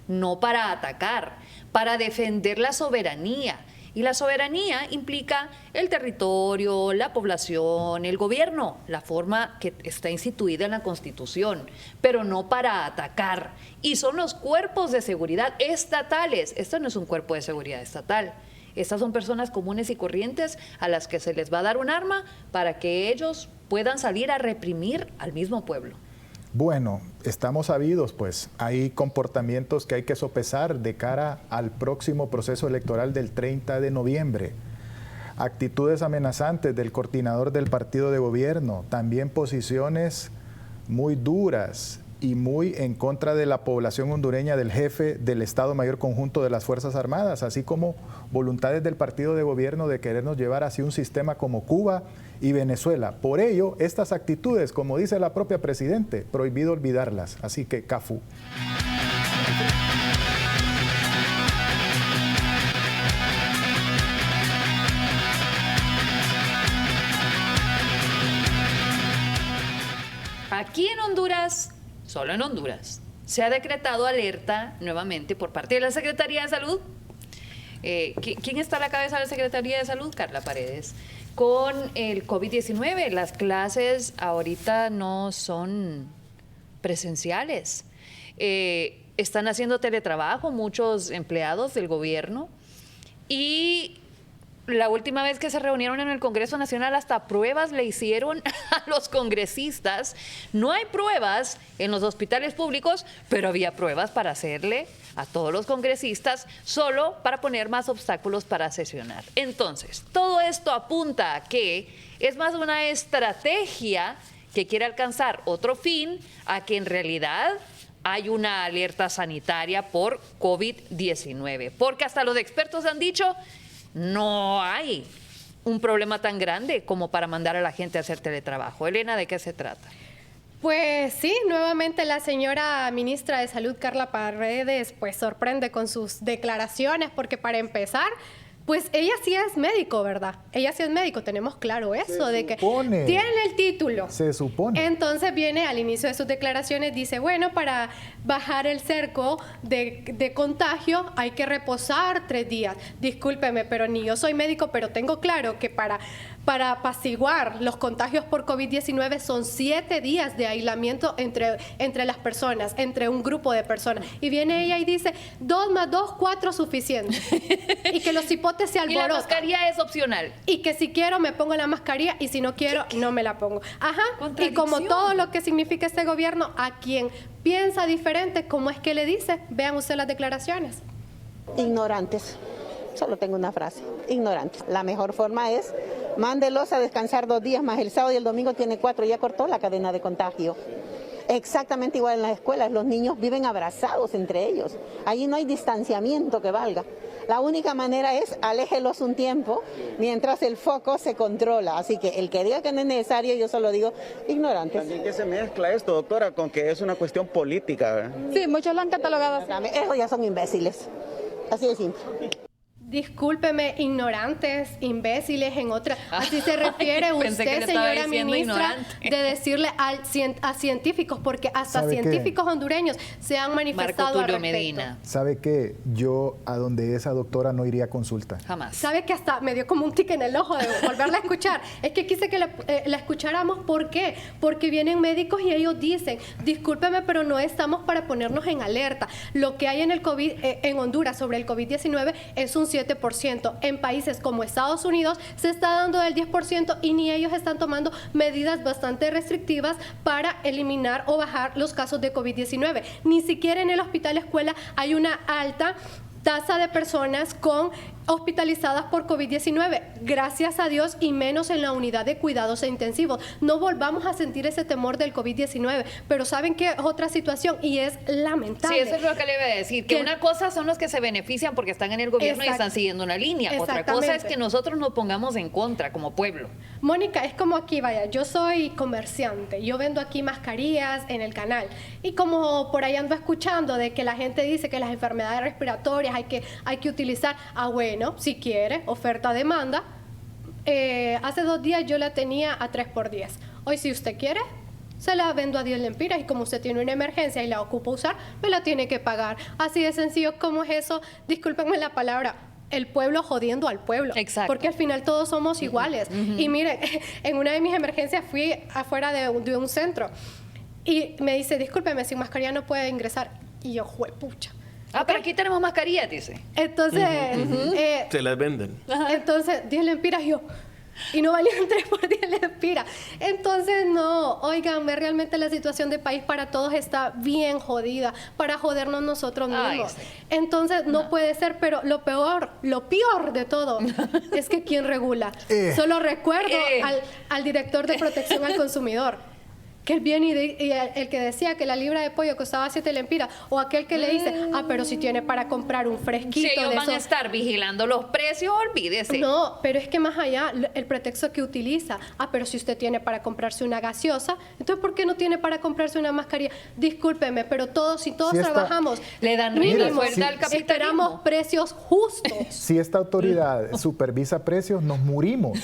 no para atacar, para defender la soberanía. Y la soberanía implica el territorio, la población, el gobierno, la forma que está instituida en la Constitución, pero no para atacar. Y son los cuerpos de seguridad estatales. Esto no es un cuerpo de seguridad estatal. Estas son personas comunes y corrientes a las que se les va a dar un arma para que ellos puedan salir a reprimir al mismo pueblo. Bueno, estamos sabidos, pues, hay comportamientos que hay que sopesar de cara al próximo proceso electoral del 30 de noviembre. Actitudes amenazantes del coordinador del partido de gobierno, también posiciones muy duras y muy en contra de la población hondureña del jefe del Estado Mayor Conjunto de las Fuerzas Armadas, así como voluntades del partido de gobierno de querernos llevar hacia un sistema como Cuba y Venezuela. Por ello, estas actitudes, como dice la propia Presidente, prohibido olvidarlas. Así que, CAFU. Aquí en Honduras, solo en Honduras, se ha decretado alerta nuevamente por parte de la Secretaría de Salud. ¿Quién está a la cabeza de la Secretaría de Salud? Carla Paredes. Con el COVID-19, las clases ahorita no son presenciales. Están haciendo teletrabajo muchos empleados del gobierno y la última vez que se reunieron en el Congreso Nacional hasta pruebas le hicieron a los congresistas. No hay pruebas en los hospitales públicos, pero había pruebas para hacerle a todos los congresistas solo para poner más obstáculos para sesionar. Entonces, todo esto apunta a que es más una estrategia que quiere alcanzar otro fin, a que en realidad hay una alerta sanitaria por COVID-19. Porque hasta los expertos han dicho, no hay un problema tan grande como para mandar a la gente a hacer teletrabajo. Elena, ¿de qué se trata? Pues sí, nuevamente la señora ministra de Salud, Carla Paredes, pues sorprende con sus declaraciones, porque para empezar, pues ella sí es médico, ¿verdad? Ella sí es médico, tenemos claro eso, de que tiene el título. Se supone. Entonces viene al inicio de sus declaraciones, dice, bueno, para bajar el cerco de contagio hay que reposar 3 días. Discúlpeme, pero ni yo soy médico, pero tengo claro que para apaciguar los contagios por COVID-19 son 7 días de aislamiento entre las personas, entre un grupo de personas. Y viene ella y dice, 2 más 2, 4 suficiente. Y que los hipotes se alborotan. Y la mascarilla es opcional. Y que si quiero me pongo la mascarilla y si no quiero no me la pongo. Ajá. Y como todo lo que significa este gobierno, a quien piensa diferente, ¿cómo es que le dice? Vean ustedes las declaraciones. Ignorantes. Solo tengo una frase. Ignorantes. La mejor forma es mándelos a descansar 2 días más. El sábado y el domingo tiene 4. Ya cortó la cadena de contagio. Exactamente igual en las escuelas. Los niños viven abrazados entre ellos. Allí no hay distanciamiento que valga. La única manera es aléjelos un tiempo mientras el foco se controla. Así que el que diga que no es necesario, yo solo digo ignorantes. También que se mezcla esto, doctora, con que es una cuestión política, ¿verdad? Sí, muchos lo han catalogado así. Esos ya son imbéciles. Así de simple. Discúlpeme, ignorantes, imbéciles, en otra. Así se refiere usted, señora ministra, de decirle a científicos, porque hasta científicos hondureños se han manifestado al respecto. Medina. ¿Sabe qué? Yo a donde esa doctora no iría a consulta. Jamás. ¿Sabe que hasta me dio como un tic en el ojo de volverla a escuchar? Es que quise que la escucháramos. ¿Por qué? Porque vienen médicos y ellos dicen, discúlpeme, pero no estamos para ponernos en alerta. Lo que hay en el COVID, en Honduras sobre el COVID-19 es un 7%. En países como Estados Unidos se está dando del 10% y ni ellos están tomando medidas bastante restrictivas para eliminar o bajar los casos de COVID-19. Ni siquiera en el hospital escuela hay una alta tasa de personas hospitalizadas por COVID-19, gracias a Dios, y menos en la unidad de cuidados intensivos. No volvamos a sentir ese temor del COVID-19, pero ¿saben qué es otra situación? Y es lamentable. Sí, eso es lo que le iba a decir, que una cosa son los que se benefician porque están en el gobierno y están siguiendo una línea. Otra cosa es que nosotros nos pongamos en contra como pueblo. Mónica, es como aquí, vaya, yo soy comerciante, yo vendo aquí mascarillas en el canal, y como por ahí ando escuchando de que la gente dice que las enfermedades respiratorias hay que utilizar, bueno, si quiere, oferta-demanda. Hace 2 días yo la tenía a 3 por 10. Hoy, si usted quiere, se la vendo a 10 lempiras, y como usted tiene una emergencia y la ocupa usar, me la tiene que pagar. Así de sencillo como es eso. Discúlpenme la palabra, el pueblo jodiendo al pueblo. Exacto. Porque al final todos somos iguales. Y miren, en una de mis emergencias fui afuera de un centro y me dice, discúlpeme, sin mascarilla no puede ingresar. Y yo, juepucha. Pero aquí tenemos mascarillas, dice. Entonces, Se las venden. entonces 10 lempiras yo. Y no valían 3 por 10 lempiras. Entonces, no, óiganme, realmente la situación del país para todos está bien jodida, para jodernos nosotros mismos. Sí. Entonces, no puede ser, pero lo peor de todo, es que ¿quién regula? Solo recuerdo al director de protección al consumidor, que él viene y el que decía que la libra de pollo costaba 7 lempiras, o aquel que le dice, pero si tiene para comprar un fresquito. Si ellos de van a estar vigilando los precios, olvídese. No, pero es que más allá, el pretexto que utiliza, pero si usted tiene para comprarse una gaseosa, entonces ¿por qué no tiene para comprarse una mascarilla? Discúlpeme, pero si todos trabajamos, le dan mínimo, suelta al capitalismo. esperamos precios justos. Si esta autoridad supervisa precios, nos morimos.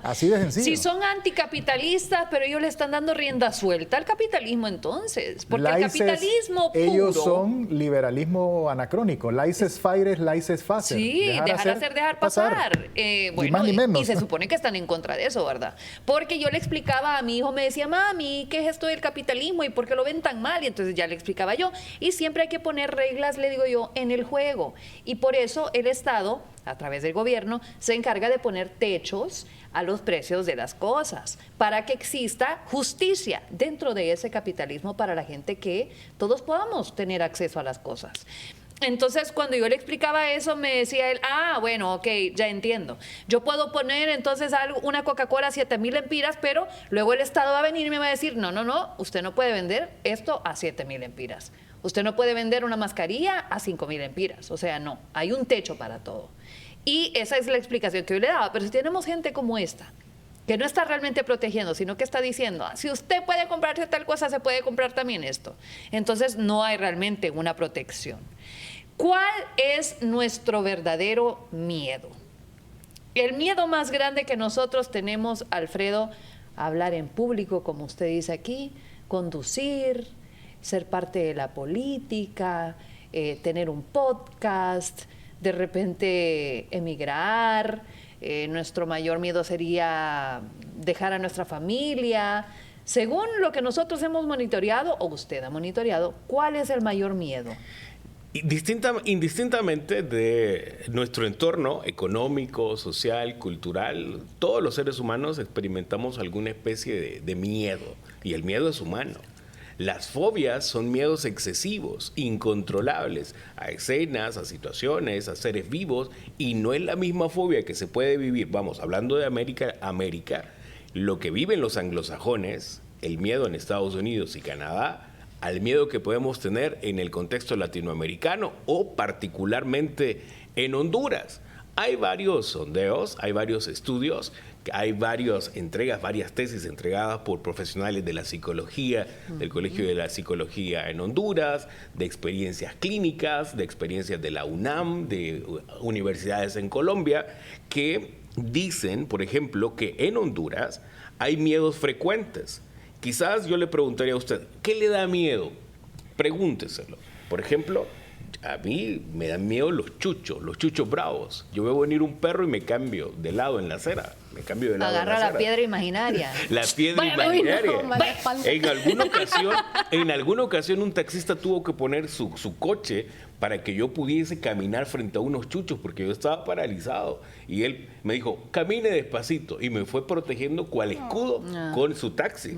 Así de sencillo. Si son anticapitalistas, pero ellos le están dando rienda suelta al capitalismo entonces. Porque el capitalismo puro... Ellos son liberalismo anacrónico. Laissez-faire es laissez-faire. Sí, dejar pasar. Ni más ni menos. Y se supone que están en contra de eso, ¿verdad? Porque yo le explicaba a mi hijo, me decía, mami, ¿qué es esto del capitalismo y por qué lo ven tan mal? Y entonces ya le explicaba yo. Y siempre hay que poner reglas, le digo yo, en el juego. Y por eso el Estado, a través del gobierno, se encarga de poner techos a los precios de las cosas, para que exista justicia dentro de ese capitalismo para la gente, que todos podamos tener acceso a las cosas. Entonces, cuando yo le explicaba eso, me decía él, bueno, ok, ya entiendo. Yo puedo poner entonces una Coca-Cola a 7,000 lempiras, pero luego el Estado va a venir y me va a decir, no, usted no puede vender esto a 7,000 lempiras. Usted no puede vender una mascarilla a 5,000 lempiras. O sea, no, hay un techo para todo. Y esa es la explicación que yo le daba. Pero si tenemos gente como esta, que no está realmente protegiendo, sino que está diciendo, si usted puede comprarse tal cosa, se puede comprar también esto. Entonces no hay realmente una protección. ¿Cuál es nuestro verdadero miedo? El miedo más grande que nosotros tenemos, Alfredo, hablar en público, como usted dice aquí, conducir, ser parte de la política, tener un podcast, de repente emigrar. Nuestro mayor miedo sería dejar a nuestra familia. Según lo que nosotros hemos monitoreado, o usted ha monitoreado, ¿cuál es el mayor miedo? Indistintamente de nuestro entorno económico, social, cultural, todos los seres humanos experimentamos alguna especie de miedo, y el miedo es humano. Las fobias son miedos excesivos, incontrolables, a escenas, a situaciones, a seres vivos, y no es la misma fobia que se puede vivir. Vamos, hablando de América, lo que viven los anglosajones, el miedo en Estados Unidos y Canadá, al miedo que podemos tener en el contexto latinoamericano o particularmente en Honduras. Hay varios sondeos, hay varios estudios, hay varias tesis entregadas por profesionales de la psicología, del Colegio de la Psicología en Honduras, de experiencias clínicas, de experiencias de la UNAM, de universidades en Colombia, que dicen, por ejemplo, que en Honduras hay miedos frecuentes. Quizás yo le preguntaría a usted, ¿qué le da miedo? Pregúnteselo. Por ejemplo, a mí me dan miedo los chuchos bravos. Yo veo venir un perro y me cambio de lado en la acera. Agarra la piedra imaginaria. La piedra imaginaria. En alguna ocasión un taxista tuvo que poner su coche para que yo pudiese caminar frente a unos chuchos, porque yo estaba paralizado. Y él me dijo, camine despacito. Y me fue protegiendo cual escudo con su taxi.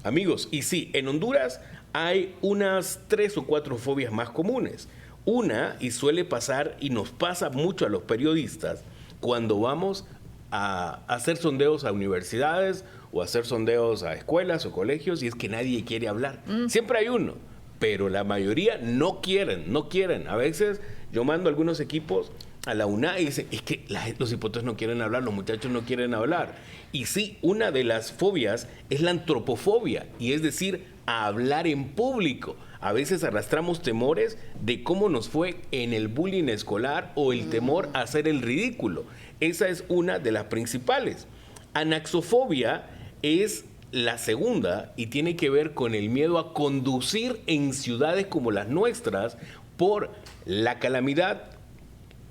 Amigos, y sí, en Honduras hay unas 3 o 4 fobias más comunes. Una, y suele pasar, y nos pasa mucho a los periodistas, cuando vamos a hacer sondeos a universidades o a hacer sondeos a escuelas o colegios, y es que nadie quiere hablar. Siempre hay uno, pero la mayoría no quieren. A veces yo mando algunos equipos a la UNA y dicen, es que los hipotes no quieren hablar, los muchachos no quieren hablar. Y sí, una de las fobias es la antropofobia, y es decir, a hablar en público. A veces arrastramos temores de cómo nos fue en el bullying escolar o el temor a hacer el ridículo. Esa es una de las principales. Anaxofobia es la segunda y tiene que ver con el miedo a conducir en ciudades como las nuestras por la calamidad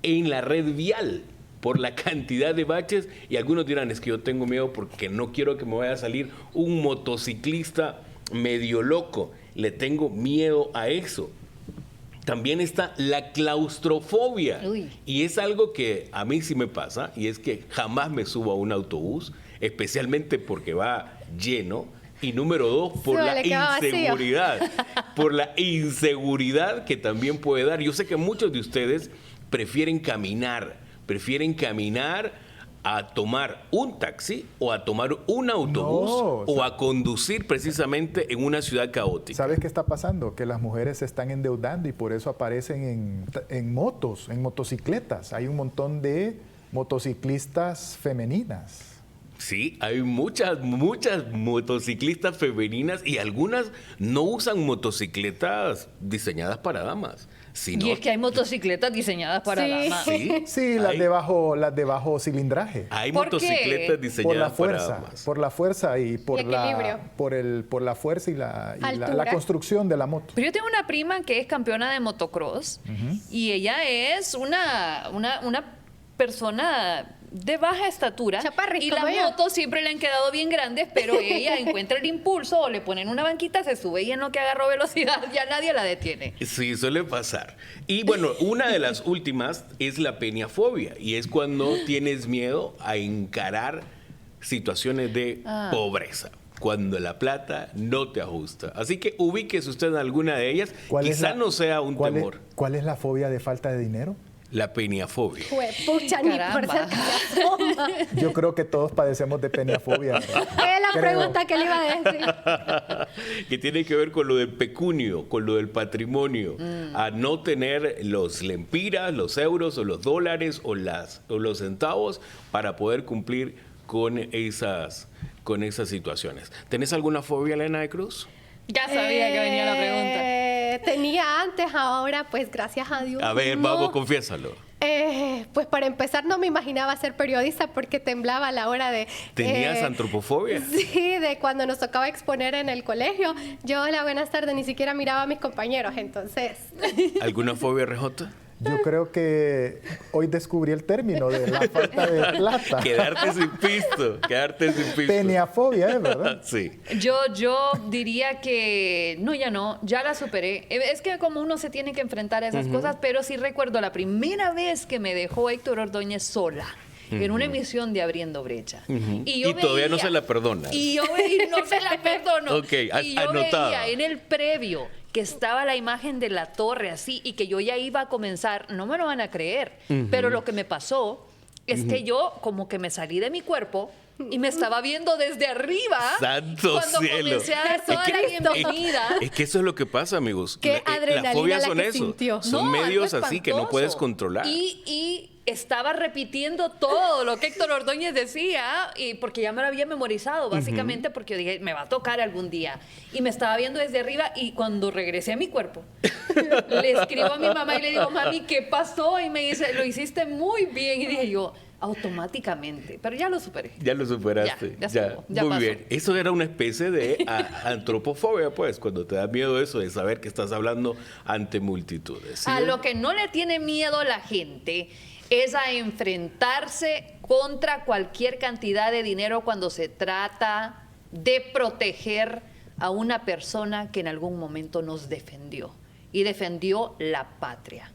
en la red vial por la cantidad de baches, y algunos dirán, es que yo tengo miedo porque no quiero que me vaya a salir un motociclista medio loco, le tengo miedo a eso. También está la claustrofobia. Uy. Y es algo que a mí sí me pasa, y es que jamás me subo a un autobús, especialmente porque va lleno. Y número 2, por la inseguridad. Por la inseguridad que también puede dar. Yo sé que muchos de ustedes prefieren caminar a tomar un taxi o a tomar un autobús o a conducir precisamente en una ciudad caótica. ¿Sabes qué está pasando? Que las mujeres se están endeudando y por eso aparecen en motos, en motocicletas. Hay un montón de motociclistas femeninas. Sí, hay muchas motociclistas femeninas y algunas no usan motocicletas diseñadas para damas. Sino... Y es que hay motocicletas diseñadas para damas. Sí, las de bajo cilindraje. Hay motocicletas diseñadas para damas. Por la fuerza y por la fuerza y la construcción de la moto. Pero yo tengo una prima que es campeona de motocross y ella es una persona de baja estatura. Chaparrita, y las motos siempre le han quedado bien grandes, pero ella encuentra el impulso o le ponen una banquita, se sube y en lo que agarró velocidad ya nadie la detiene. Sí, suele pasar. Y bueno, una de las últimas es la peniafobia, y es cuando tienes miedo a encarar situaciones de pobreza, cuando la plata no te ajusta. Así que ubíquese usted en alguna de ellas, quizá no sea un temor. ¿Cuál es la fobia de falta de dinero? La peniafobia. Pucha, ni por ser Yo creo que todos padecemos de peniafobia. Es la pregunta que le iba a decir. Que tiene que ver con lo del pecunio, con lo del patrimonio. A no tener los lempiras, los euros o los dólares o los centavos para poder cumplir con esas situaciones. ¿Tenés alguna fobia, Elena de Cruz? Ya sabía que venía la pregunta. Tenía antes, ahora pues gracias a Dios. A ver, vamos, confiésalo. Pues para empezar no me imaginaba ser periodista porque temblaba a la hora de... ¿Tenías antropofobia? Sí, de cuando nos tocaba exponer en el colegio. Yo, hola, buenas tardes, ni siquiera miraba a mis compañeros, entonces... ¿Alguna fobia, RJ? Yo creo que hoy descubrí el término de la falta de plata. Quedarte sin pisto. Peniafobia, ¿verdad? Sí. Yo diría que ya la superé. Es que como uno se tiene que enfrentar a esas cosas, pero sí recuerdo la primera vez que me dejó Héctor Ordóñez sola en una emisión de Abriendo Brecha. Y todavía no se la perdona. Y yo no se la perdono. Ok, y yo veía en el previo que estaba la imagen de la torre así y que yo ya iba a comenzar, no me lo van a creer, pero lo que me pasó es que yo como que me salí de mi cuerpo y me estaba viendo desde arriba. ¡Santo cuando cielo! Comencé a dar toda la bienvenida. Es que eso es lo que pasa, amigos. Qué adrenalina las fobias la son que eso. sintió. Son medios así que no puedes controlar. Y estaba repitiendo todo lo que Héctor Ordóñez decía, y porque ya me lo había memorizado, básicamente, porque yo dije, me va a tocar algún día. Y me estaba viendo desde arriba, y cuando regresé a mi cuerpo, le escribo a mi mamá y le digo, mami, ¿qué pasó? Y me dice, lo hiciste muy bien. Y dije yo, automáticamente, pero ya lo superé. Ya lo superaste. Ya muy pasó. bien. Eso era una especie de antropofobia, pues, cuando te da miedo eso de saber que estás hablando ante multitudes. ¿Sí? A lo que no le tiene miedo la gente es a enfrentarse contra cualquier cantidad de dinero cuando se trata de proteger a una persona que en algún momento nos defendió y defendió la patria.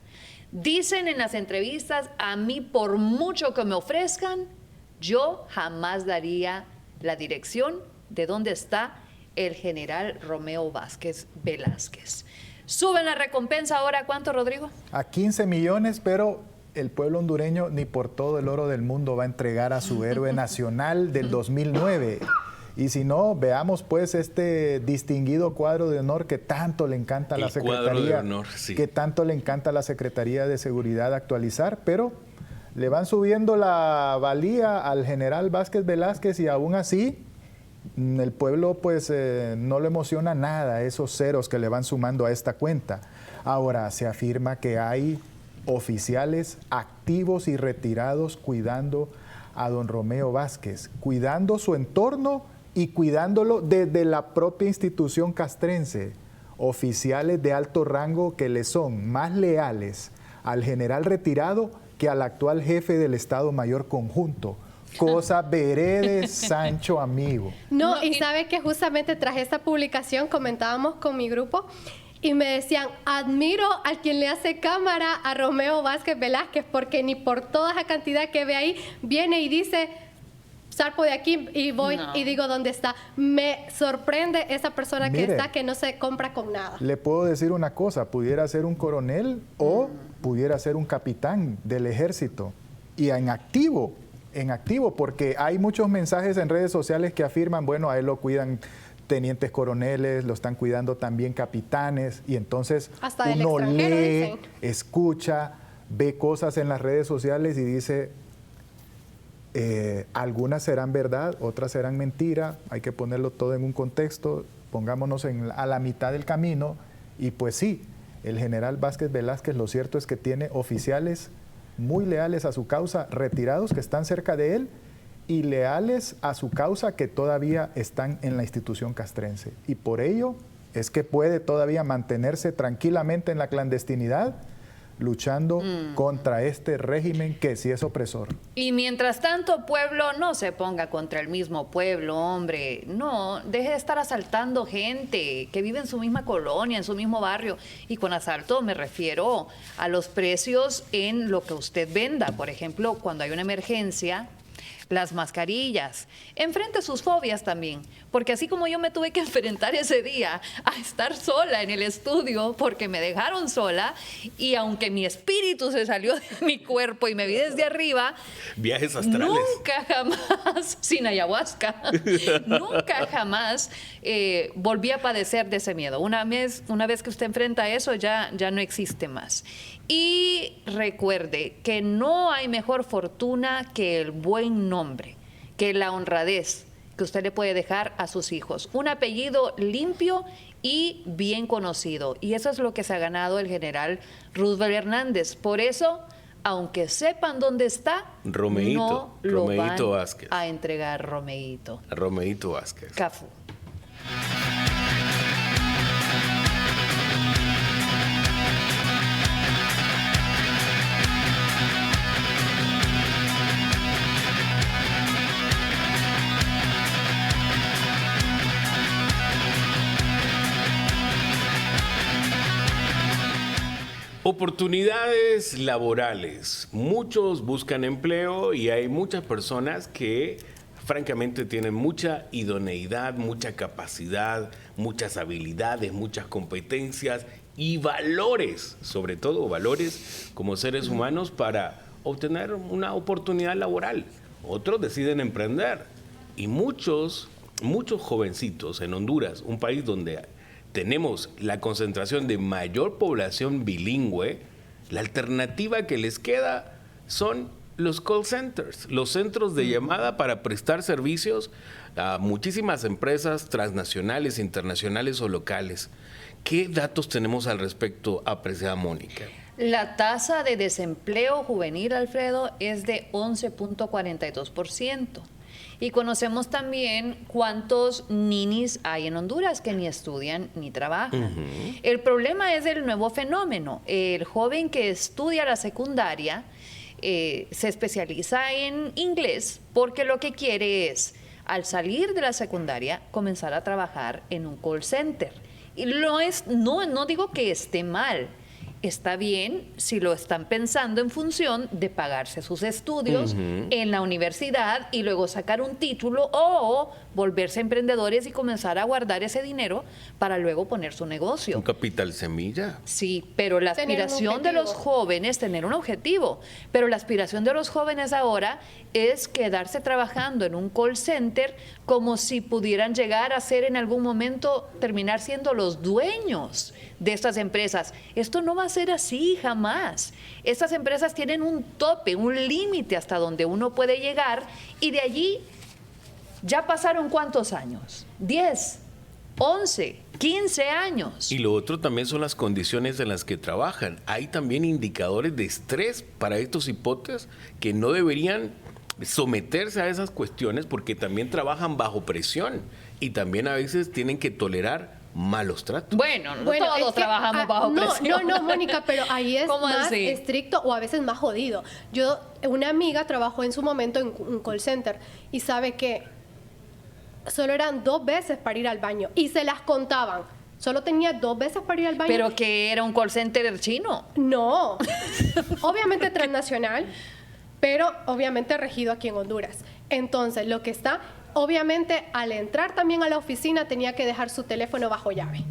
Dicen en las entrevistas, a mí por mucho que me ofrezcan, yo jamás daría la dirección de dónde está el general Romeo Vázquez Velázquez. Suben la recompensa ahora, ¿cuánto, Rodrigo? A 15 millones, pero el pueblo hondureño ni por todo el oro del mundo va a entregar a su héroe nacional del 2009. Y si no, veamos pues este distinguido cuadro de honor que tanto le encanta a la Secretaría, que tanto le encanta a la Secretaría de Seguridad actualizar, pero le van subiendo la valía al general Vázquez Velázquez y aún así el pueblo pues no le emociona nada esos ceros que le van sumando a esta cuenta. Ahora se afirma que hay oficiales activos y retirados cuidando a don Romeo Vázquez, cuidando su entorno y cuidándolo desde la propia institución castrense. Oficiales de alto rango que le son más leales al general retirado que al actual jefe del Estado Mayor Conjunto. Cosa veré de Sancho, amigo. No, y sabe que justamente tras esta publicación comentábamos con mi grupo y me decían, admiro a quien le hace cámara a Romeo Vázquez Velázquez, porque ni por toda esa cantidad que ve ahí, viene y dice, zarpo de aquí y voy y digo dónde está. Me sorprende esa persona que está, que no se compra con nada. Le puedo decir una cosa, pudiera ser un coronel o pudiera ser un capitán del ejército y en activo, porque hay muchos mensajes en redes sociales que afirman, bueno, a él lo cuidan tenientes coroneles, lo están cuidando también capitanes, y entonces hasta uno lee, dicen. escucha, ve cosas en las redes sociales y dice, algunas serán verdad, otras serán mentira, hay que ponerlo todo en un contexto, pongámonos a la mitad del camino, y pues sí, el general Vázquez Velázquez, lo cierto es que tiene oficiales muy leales a su causa, retirados que están cerca de él, y leales a su causa que todavía están en la institución castrense. Y por ello es que puede todavía mantenerse tranquilamente en la clandestinidad, luchando contra este régimen que sí es opresor. Y mientras tanto, pueblo, no se ponga contra el mismo pueblo, hombre. No, deje de estar asaltando gente que vive en su misma colonia, en su mismo barrio. Y con asalto me refiero a los precios en lo que usted venda. Por ejemplo, cuando hay una emergencia, las mascarillas. Enfrente sus fobias también, porque así como yo me tuve que enfrentar ese día a estar sola en el estudio porque me dejaron sola, y aunque mi espíritu se salió de mi cuerpo y me vi desde arriba, viajes astrales, nunca jamás, sin ayahuasca, nunca jamás volví a padecer de ese miedo. Una vez que usted enfrenta eso, ya no existe más. Y recuerde que no hay mejor fortuna que el buen nombre, que la honradez que usted le puede dejar a sus hijos. Un apellido limpio y bien conocido. Y eso es lo que se ha ganado el general Roosevelt Hernández. Por eso, aunque sepan dónde está, no lo van Vázquez. A entregar Romeito. Romeito Vázquez. Cafú. Oportunidades laborales. Muchos buscan empleo y hay muchas personas que francamente tienen mucha idoneidad, mucha capacidad, muchas habilidades, muchas competencias y valores, sobre todo valores como seres humanos para obtener una oportunidad laboral. Otros deciden emprender y muchos jovencitos en Honduras, un país donde tenemos la concentración de mayor población bilingüe, la alternativa que les queda son los call centers, los centros de llamada para prestar servicios a muchísimas empresas transnacionales, internacionales o locales. ¿Qué datos tenemos al respecto, apreciada Mónica? La tasa de desempleo juvenil, Alfredo, es de 11.42%. Y conocemos también cuántos ninis hay en Honduras que ni estudian ni trabajan. El problema es el nuevo fenómeno. El joven que estudia la secundaria se especializa en inglés porque lo que quiere es, al salir de la secundaria, comenzar a trabajar en un call center. Y no digo que esté mal. Está bien si lo están pensando en función de pagarse sus estudios en la universidad y luego sacar un título o volverse emprendedores y comenzar a guardar ese dinero para luego poner su negocio. Un capital semilla. Sí, pero la aspiración de los jóvenes, tener un objetivo, pero la aspiración de los jóvenes ahora es quedarse trabajando en un call center como si pudieran llegar a ser en algún momento, terminar siendo los dueños de estas empresas. Esto no va a ser así jamás. Estas empresas tienen un tope, un límite hasta donde uno puede llegar y de allí ya pasaron ¿cuántos años? 10, 11, 15 años. Y lo otro también son las condiciones en las que trabajan. Hay también indicadores de estrés para estos hipotes que no deberían someterse a esas cuestiones porque también trabajan bajo presión y también a veces tienen que tolerar malos tratos. Bueno, todos trabajamos bajo presión. No, Mónica, pero ahí es más estricto o a veces más jodido. Una amiga trabajó en su momento en un call center y sabe que solo eran 2 veces para ir al baño y se las contaban. Solo tenía 2 veces para ir al baño. ¿Pero que era un call center chino? No, obviamente transnacional, pero obviamente regido aquí en Honduras. Entonces, lo que está, obviamente al entrar también a la oficina tenía que dejar su teléfono bajo llave.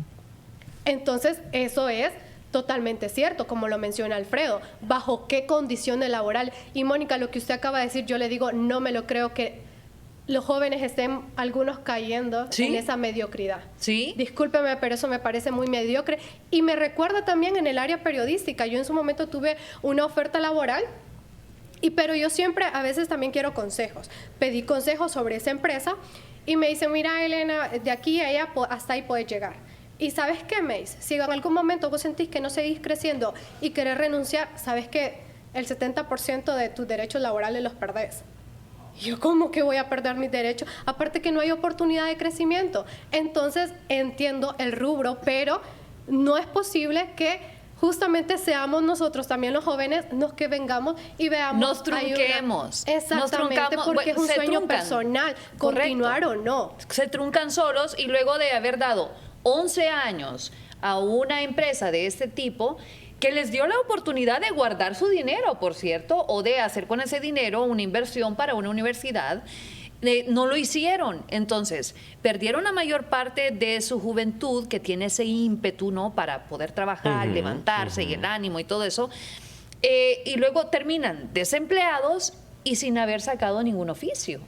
Entonces, eso es totalmente cierto, como lo menciona Alfredo. ¿Bajo qué condiciones laboral? Y Mónica, lo que usted acaba de decir, yo le digo, no me lo creo que los jóvenes estén algunos cayendo en esa mediocridad. Sí. Discúlpeme, pero eso me parece muy mediocre. Y me recuerda también en el área periodística. Yo en su momento tuve una oferta laboral, pero yo siempre a veces también quiero consejos. Pedí consejos sobre esa empresa y me dice, mira, Elena, de aquí a allá hasta ahí puedes llegar. ¿Y sabes qué me dice? Si en algún momento vos sentís que no seguís creciendo y querés renunciar, sabes que el 70% de tus derechos laborales los perdés. Yo, ¿cómo que voy a perder mis derechos? Aparte que no hay oportunidad de crecimiento. Entonces, entiendo el rubro, pero no es posible que justamente seamos nosotros también los jóvenes los que vengamos y veamos... Nos trunquemos. Exactamente, porque es un sueño personal, continuar o no. Se truncan solos y luego de haber dado 11 años a una empresa de este tipo... que les dio la oportunidad de guardar su dinero, por cierto, o de hacer con ese dinero una inversión para una universidad, no lo hicieron. Entonces, perdieron la mayor parte de su juventud, que tiene ese ímpetu, ¿no?, para poder trabajar, levantarse y el ánimo y todo eso, y luego terminan desempleados y sin haber sacado ningún oficio.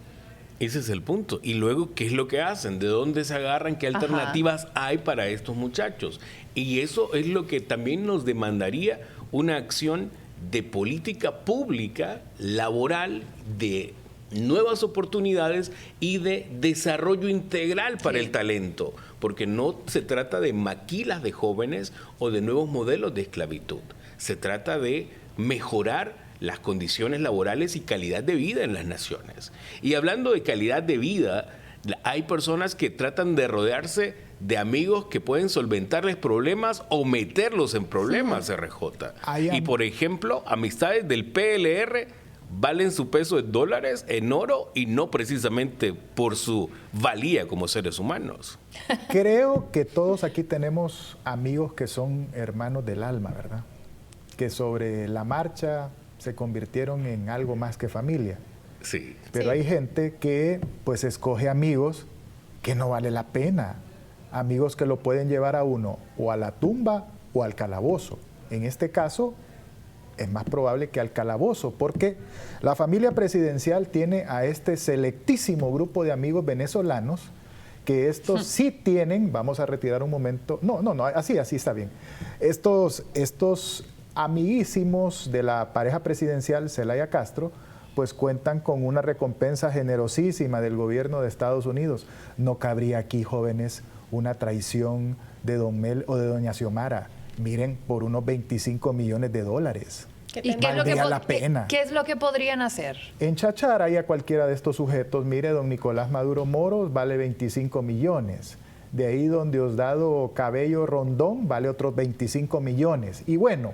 Ese es el punto. Y luego, ¿qué es lo que hacen? ¿De dónde se agarran? ¿Qué alternativas hay para estos muchachos? Y eso es lo que también nos demandaría una acción de política pública, laboral, de nuevas oportunidades y de desarrollo integral para el talento. Porque no se trata de maquilas de jóvenes o de nuevos modelos de esclavitud. Se trata de mejorar las condiciones laborales y calidad de vida en las naciones. Y hablando de calidad de vida, hay personas que tratan de rodearse de amigos que pueden solventarles problemas o meterlos en problemas, RJ. Y por ejemplo, amistades del PLR valen su peso en dólares, en oro, y no precisamente por su valía como seres humanos. Creo que todos aquí tenemos amigos que son hermanos del alma, ¿verdad? Que sobre la marcha se convirtieron en algo más que familia. Sí. Pero hay gente que pues escoge amigos que no vale la pena. Amigos que lo pueden llevar a uno o a la tumba o al calabozo. En este caso es más probable que al calabozo, porque la familia presidencial tiene a este selectísimo grupo de amigos venezolanos que estos sí tienen, vamos a retirar un momento, no, así está bien. Estos amiguísimos de la pareja presidencial Zelaya Castro, pues cuentan con una recompensa generosísima del gobierno de Estados Unidos. No cabría aquí, jóvenes, una traición de don Mel o de doña Xiomara. Miren, por unos $25 millones. ¿Y qué es lo que podrían hacer? Enchachar ahí a cualquiera de estos sujetos. Mire, don Nicolás Maduro Moros vale 25 millones. De ahí don Diosdado Cabello Rondón vale otros 25 millones. Y bueno,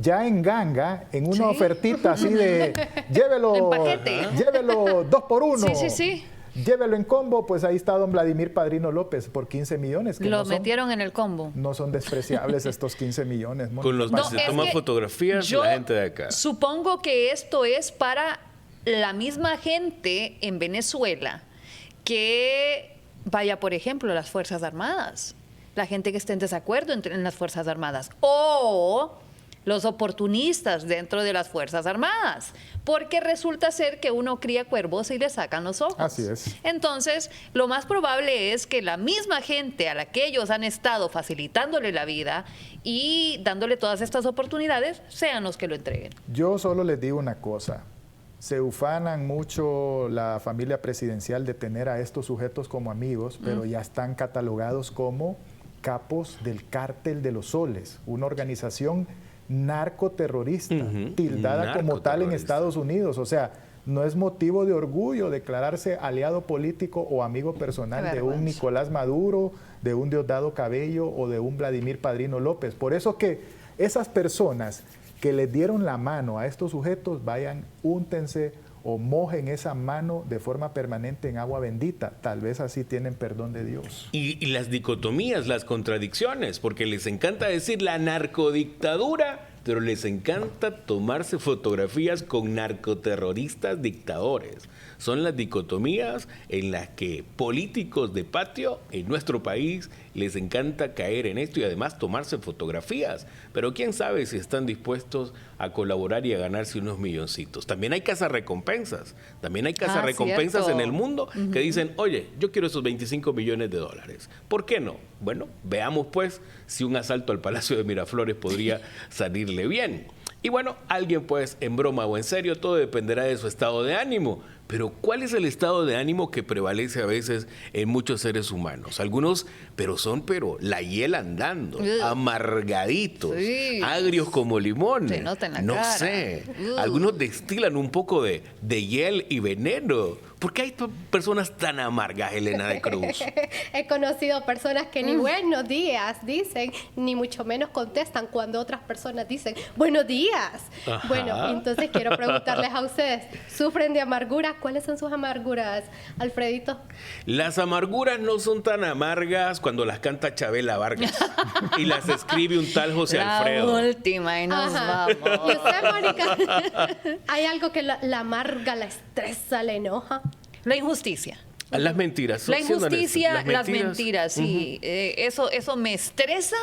ya en ganga, en una ofertita así de llévelo, en paquete, llévelo 2 por 1. Sí. Llévelo en combo, pues ahí está don Vladimir Padrino López por 15 millones. Que lo metieron en el combo. No son despreciables estos 15 millones. Con los que se toman fotografías la gente de acá. Supongo que esto es para la misma gente en Venezuela que vaya, por ejemplo, a las Fuerzas Armadas. La gente que esté en desacuerdo en las Fuerzas Armadas. O los oportunistas dentro de las Fuerzas Armadas, porque resulta ser que uno cría cuervos y le sacan los ojos. Así es. Entonces, lo más probable es que la misma gente a la que ellos han estado facilitándole la vida y dándole todas estas oportunidades, sean los que lo entreguen. Yo solo les digo una cosa. Se ufanan mucho la familia presidencial de tener a estos sujetos como amigos, pero ya están catalogados como capos del Cártel de los Soles, una organización narcoterrorista, tildada como tal en Estados Unidos. O sea, no es motivo de orgullo declararse aliado político o amigo personal de un Nicolás Maduro, de un Diosdado Cabello o de un Vladimir Padrino López. Por eso que esas personas que les dieron la mano a estos sujetos, vayan, úntense o mojen esa mano de forma permanente en agua bendita. Tal vez así tienen perdón de Dios. Y las dicotomías, las contradicciones, porque les encanta decir la narcodictadura, pero les encanta tomarse fotografías con narcoterroristas dictadores. Son las dicotomías en las que políticos de patio en nuestro país les encanta caer en esto y además tomarse fotografías. Pero quién sabe si están dispuestos a colaborar y a ganarse unos milloncitos. También hay cazarrecompensas. También hay cazarrecompensas en el mundo que dicen, oye, yo quiero esos 25 millones de dólares. ¿Por qué no? Bueno, veamos pues si un asalto al Palacio de Miraflores podría salirle bien. Y bueno, alguien pues en broma o en serio, todo dependerá de su estado de ánimo. Pero ¿cuál es el estado de ánimo que prevalece a veces en muchos seres humanos? Algunos, son la hiel andando, amargaditos, agrios como limón. Se nota en la no cara. sé. Algunos destilan un poco de hiel y veneno. ¿Por qué hay personas tan amargas, Elena de Cruz? He conocido personas que ni buenos días dicen, ni mucho menos contestan cuando otras personas dicen buenos días. Ajá. Bueno, entonces quiero preguntarles a ustedes, ¿sufren de amargura? ¿Cuáles son sus amarguras, Alfredito? Las amarguras no son tan amargas cuando las canta Chabela Vargas y las escribe un tal José Alfredo. La última y nos vamos. ¿Y usted, Mónica? ¿Hay algo que la amarga, la estresa, la enoja? La injusticia. Las mentiras. La injusticia, las mentiras, sí. Eso me estresa,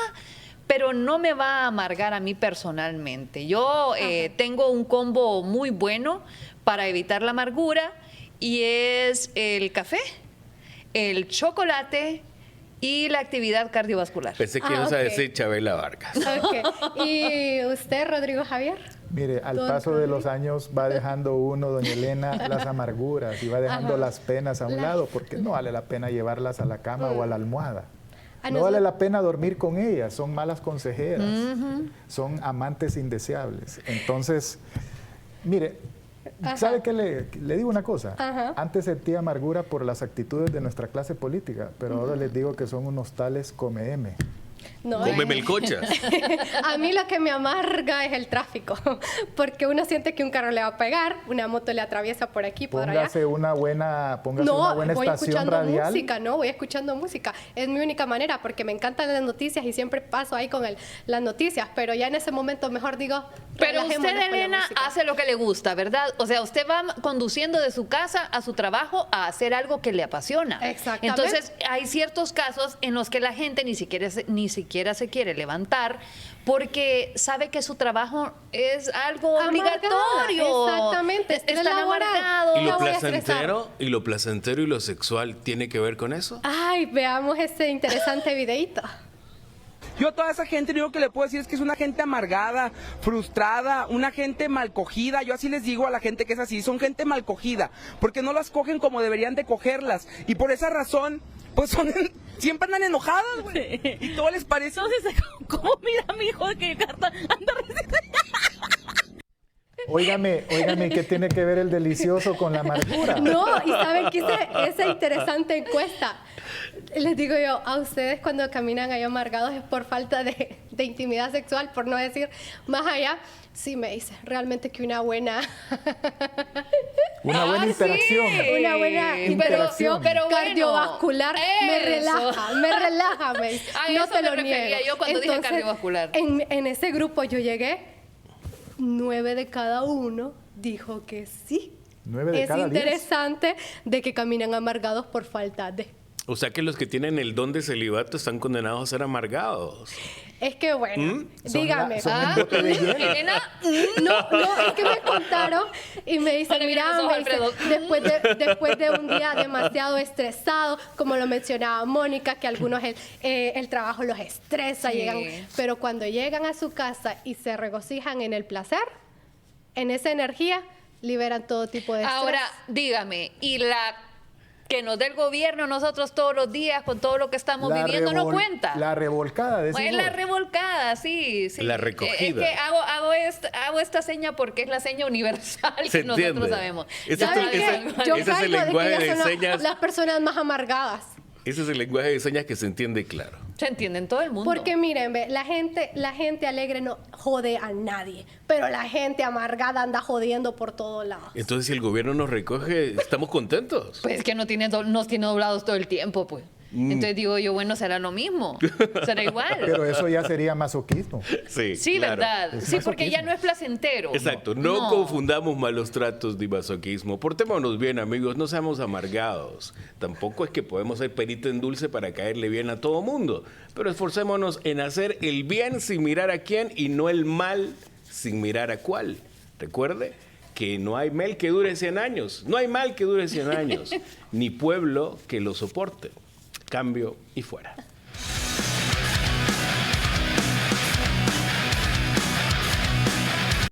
pero no me va a amargar a mí personalmente. Yo tengo un combo muy bueno para evitar la amargura y es el café, el chocolate y la actividad cardiovascular. Pensé que ibas a decir Chabela Vargas. Okay. ¿Y usted, Rodrigo Javier? Mire, al paso de los años va dejando uno, doña Elena, las amarguras y va dejando las penas a un lado, porque no vale la pena llevarlas a la cama o a la almohada. No vale la pena dormir con ellas, son malas consejeras, son amantes indeseables. Entonces, mire, ¿sabe qué le digo una cosa? Antes sentía amargura por las actitudes de nuestra clase política, pero ahora les digo que son unos tales come-m. No, come melcochas. A mí lo que me amarga es el tráfico, porque uno siente que un carro le va a pegar, una moto le atraviesa por aquí, por allá. Póngase una buena estación radial. Voy escuchando música. Es mi única manera, porque me encantan las noticias y siempre paso ahí con las noticias, pero ya en ese momento mejor digo, pero usted, Elena, hace lo que le gusta, ¿verdad? O sea, usted va conduciendo de su casa a su trabajo a hacer algo que le apasiona. Exactamente. Entonces, hay ciertos casos en los que la gente ni siquiera se quiere levantar porque sabe que su trabajo es algo obligatorio. Exactamente. Están amargados. ¿Y lo placentero y lo sexual tiene que ver con eso? Ay, veamos este interesante videíto. Yo a toda esa gente lo único que le puedo decir es que es una gente amargada, frustrada, una gente mal cogida. Yo así les digo a la gente que es así, son gente mal cogida, porque no las cogen como deberían de cogerlas. Y por esa razón, pues siempre andan enojadas, güey. Y todo les parece. Entonces, ¿cómo mira a mi hijo que anda Óigame, ¿qué tiene que ver el delicioso con la amargura? No, y ¿saben qué hice esa interesante encuesta? Les digo yo, a ustedes cuando caminan ahí amargados es por falta de intimidad sexual, por no decir más allá. Sí, me dice, realmente que una buena interacción. Una buena interacción pero cardiovascular me relaja, me dice. No te lo niego. Yo cuando dije cardiovascular. En ese grupo yo llegué, 9 de cada uno dijo que sí. 9 de cada 10. Es interesante de que caminan amargados por falta de. O sea que los que tienen el don de celibato están condenados a ser amargados. Es que bueno, dígame. Elena, no, es que me contaron y me dicen, mira, después de un día demasiado estresado, como lo mencionaba Mónica, que algunos el trabajo los estresa, llegan, pero cuando llegan a su casa y se regocijan en el placer, en esa energía, liberan todo tipo de estrés. Ahora, dígame, ¿y la que nos dé el gobierno nosotros todos los días con todo lo que estamos viviendo no cuenta. La revolcada, decimos. Pues la revolcada, sí. La recogida. Es que hago esta seña porque es la seña universal que nosotros sabemos. Ese es el lenguaje de señas. Las personas más amargadas. Ese es el lenguaje de señas que se entiende claro. Se entiende en todo el mundo. Porque miren, la gente alegre no jode a nadie, pero la gente amargada anda jodiendo por todos lados. Entonces, si el gobierno nos recoge, ¿estamos contentos? Pues es que nos tiene doblados todo el tiempo, pues. Entonces digo yo, bueno, será lo mismo, será igual. Pero eso ya sería masoquismo. Sí, claro. ¿Verdad? Sí, porque ya no es placentero. Exacto, no confundamos malos tratos ni masoquismo. Portémonos bien, amigos, no seamos amargados. Tampoco es que podemos ser perito en dulce para caerle bien a todo mundo, pero esforcémonos en hacer el bien sin mirar a quién y no el mal sin mirar a cuál. Recuerde que no hay mal que dure 100 años, no hay mal que dure 100 años, ni pueblo que lo soporte. Cambio y fuera.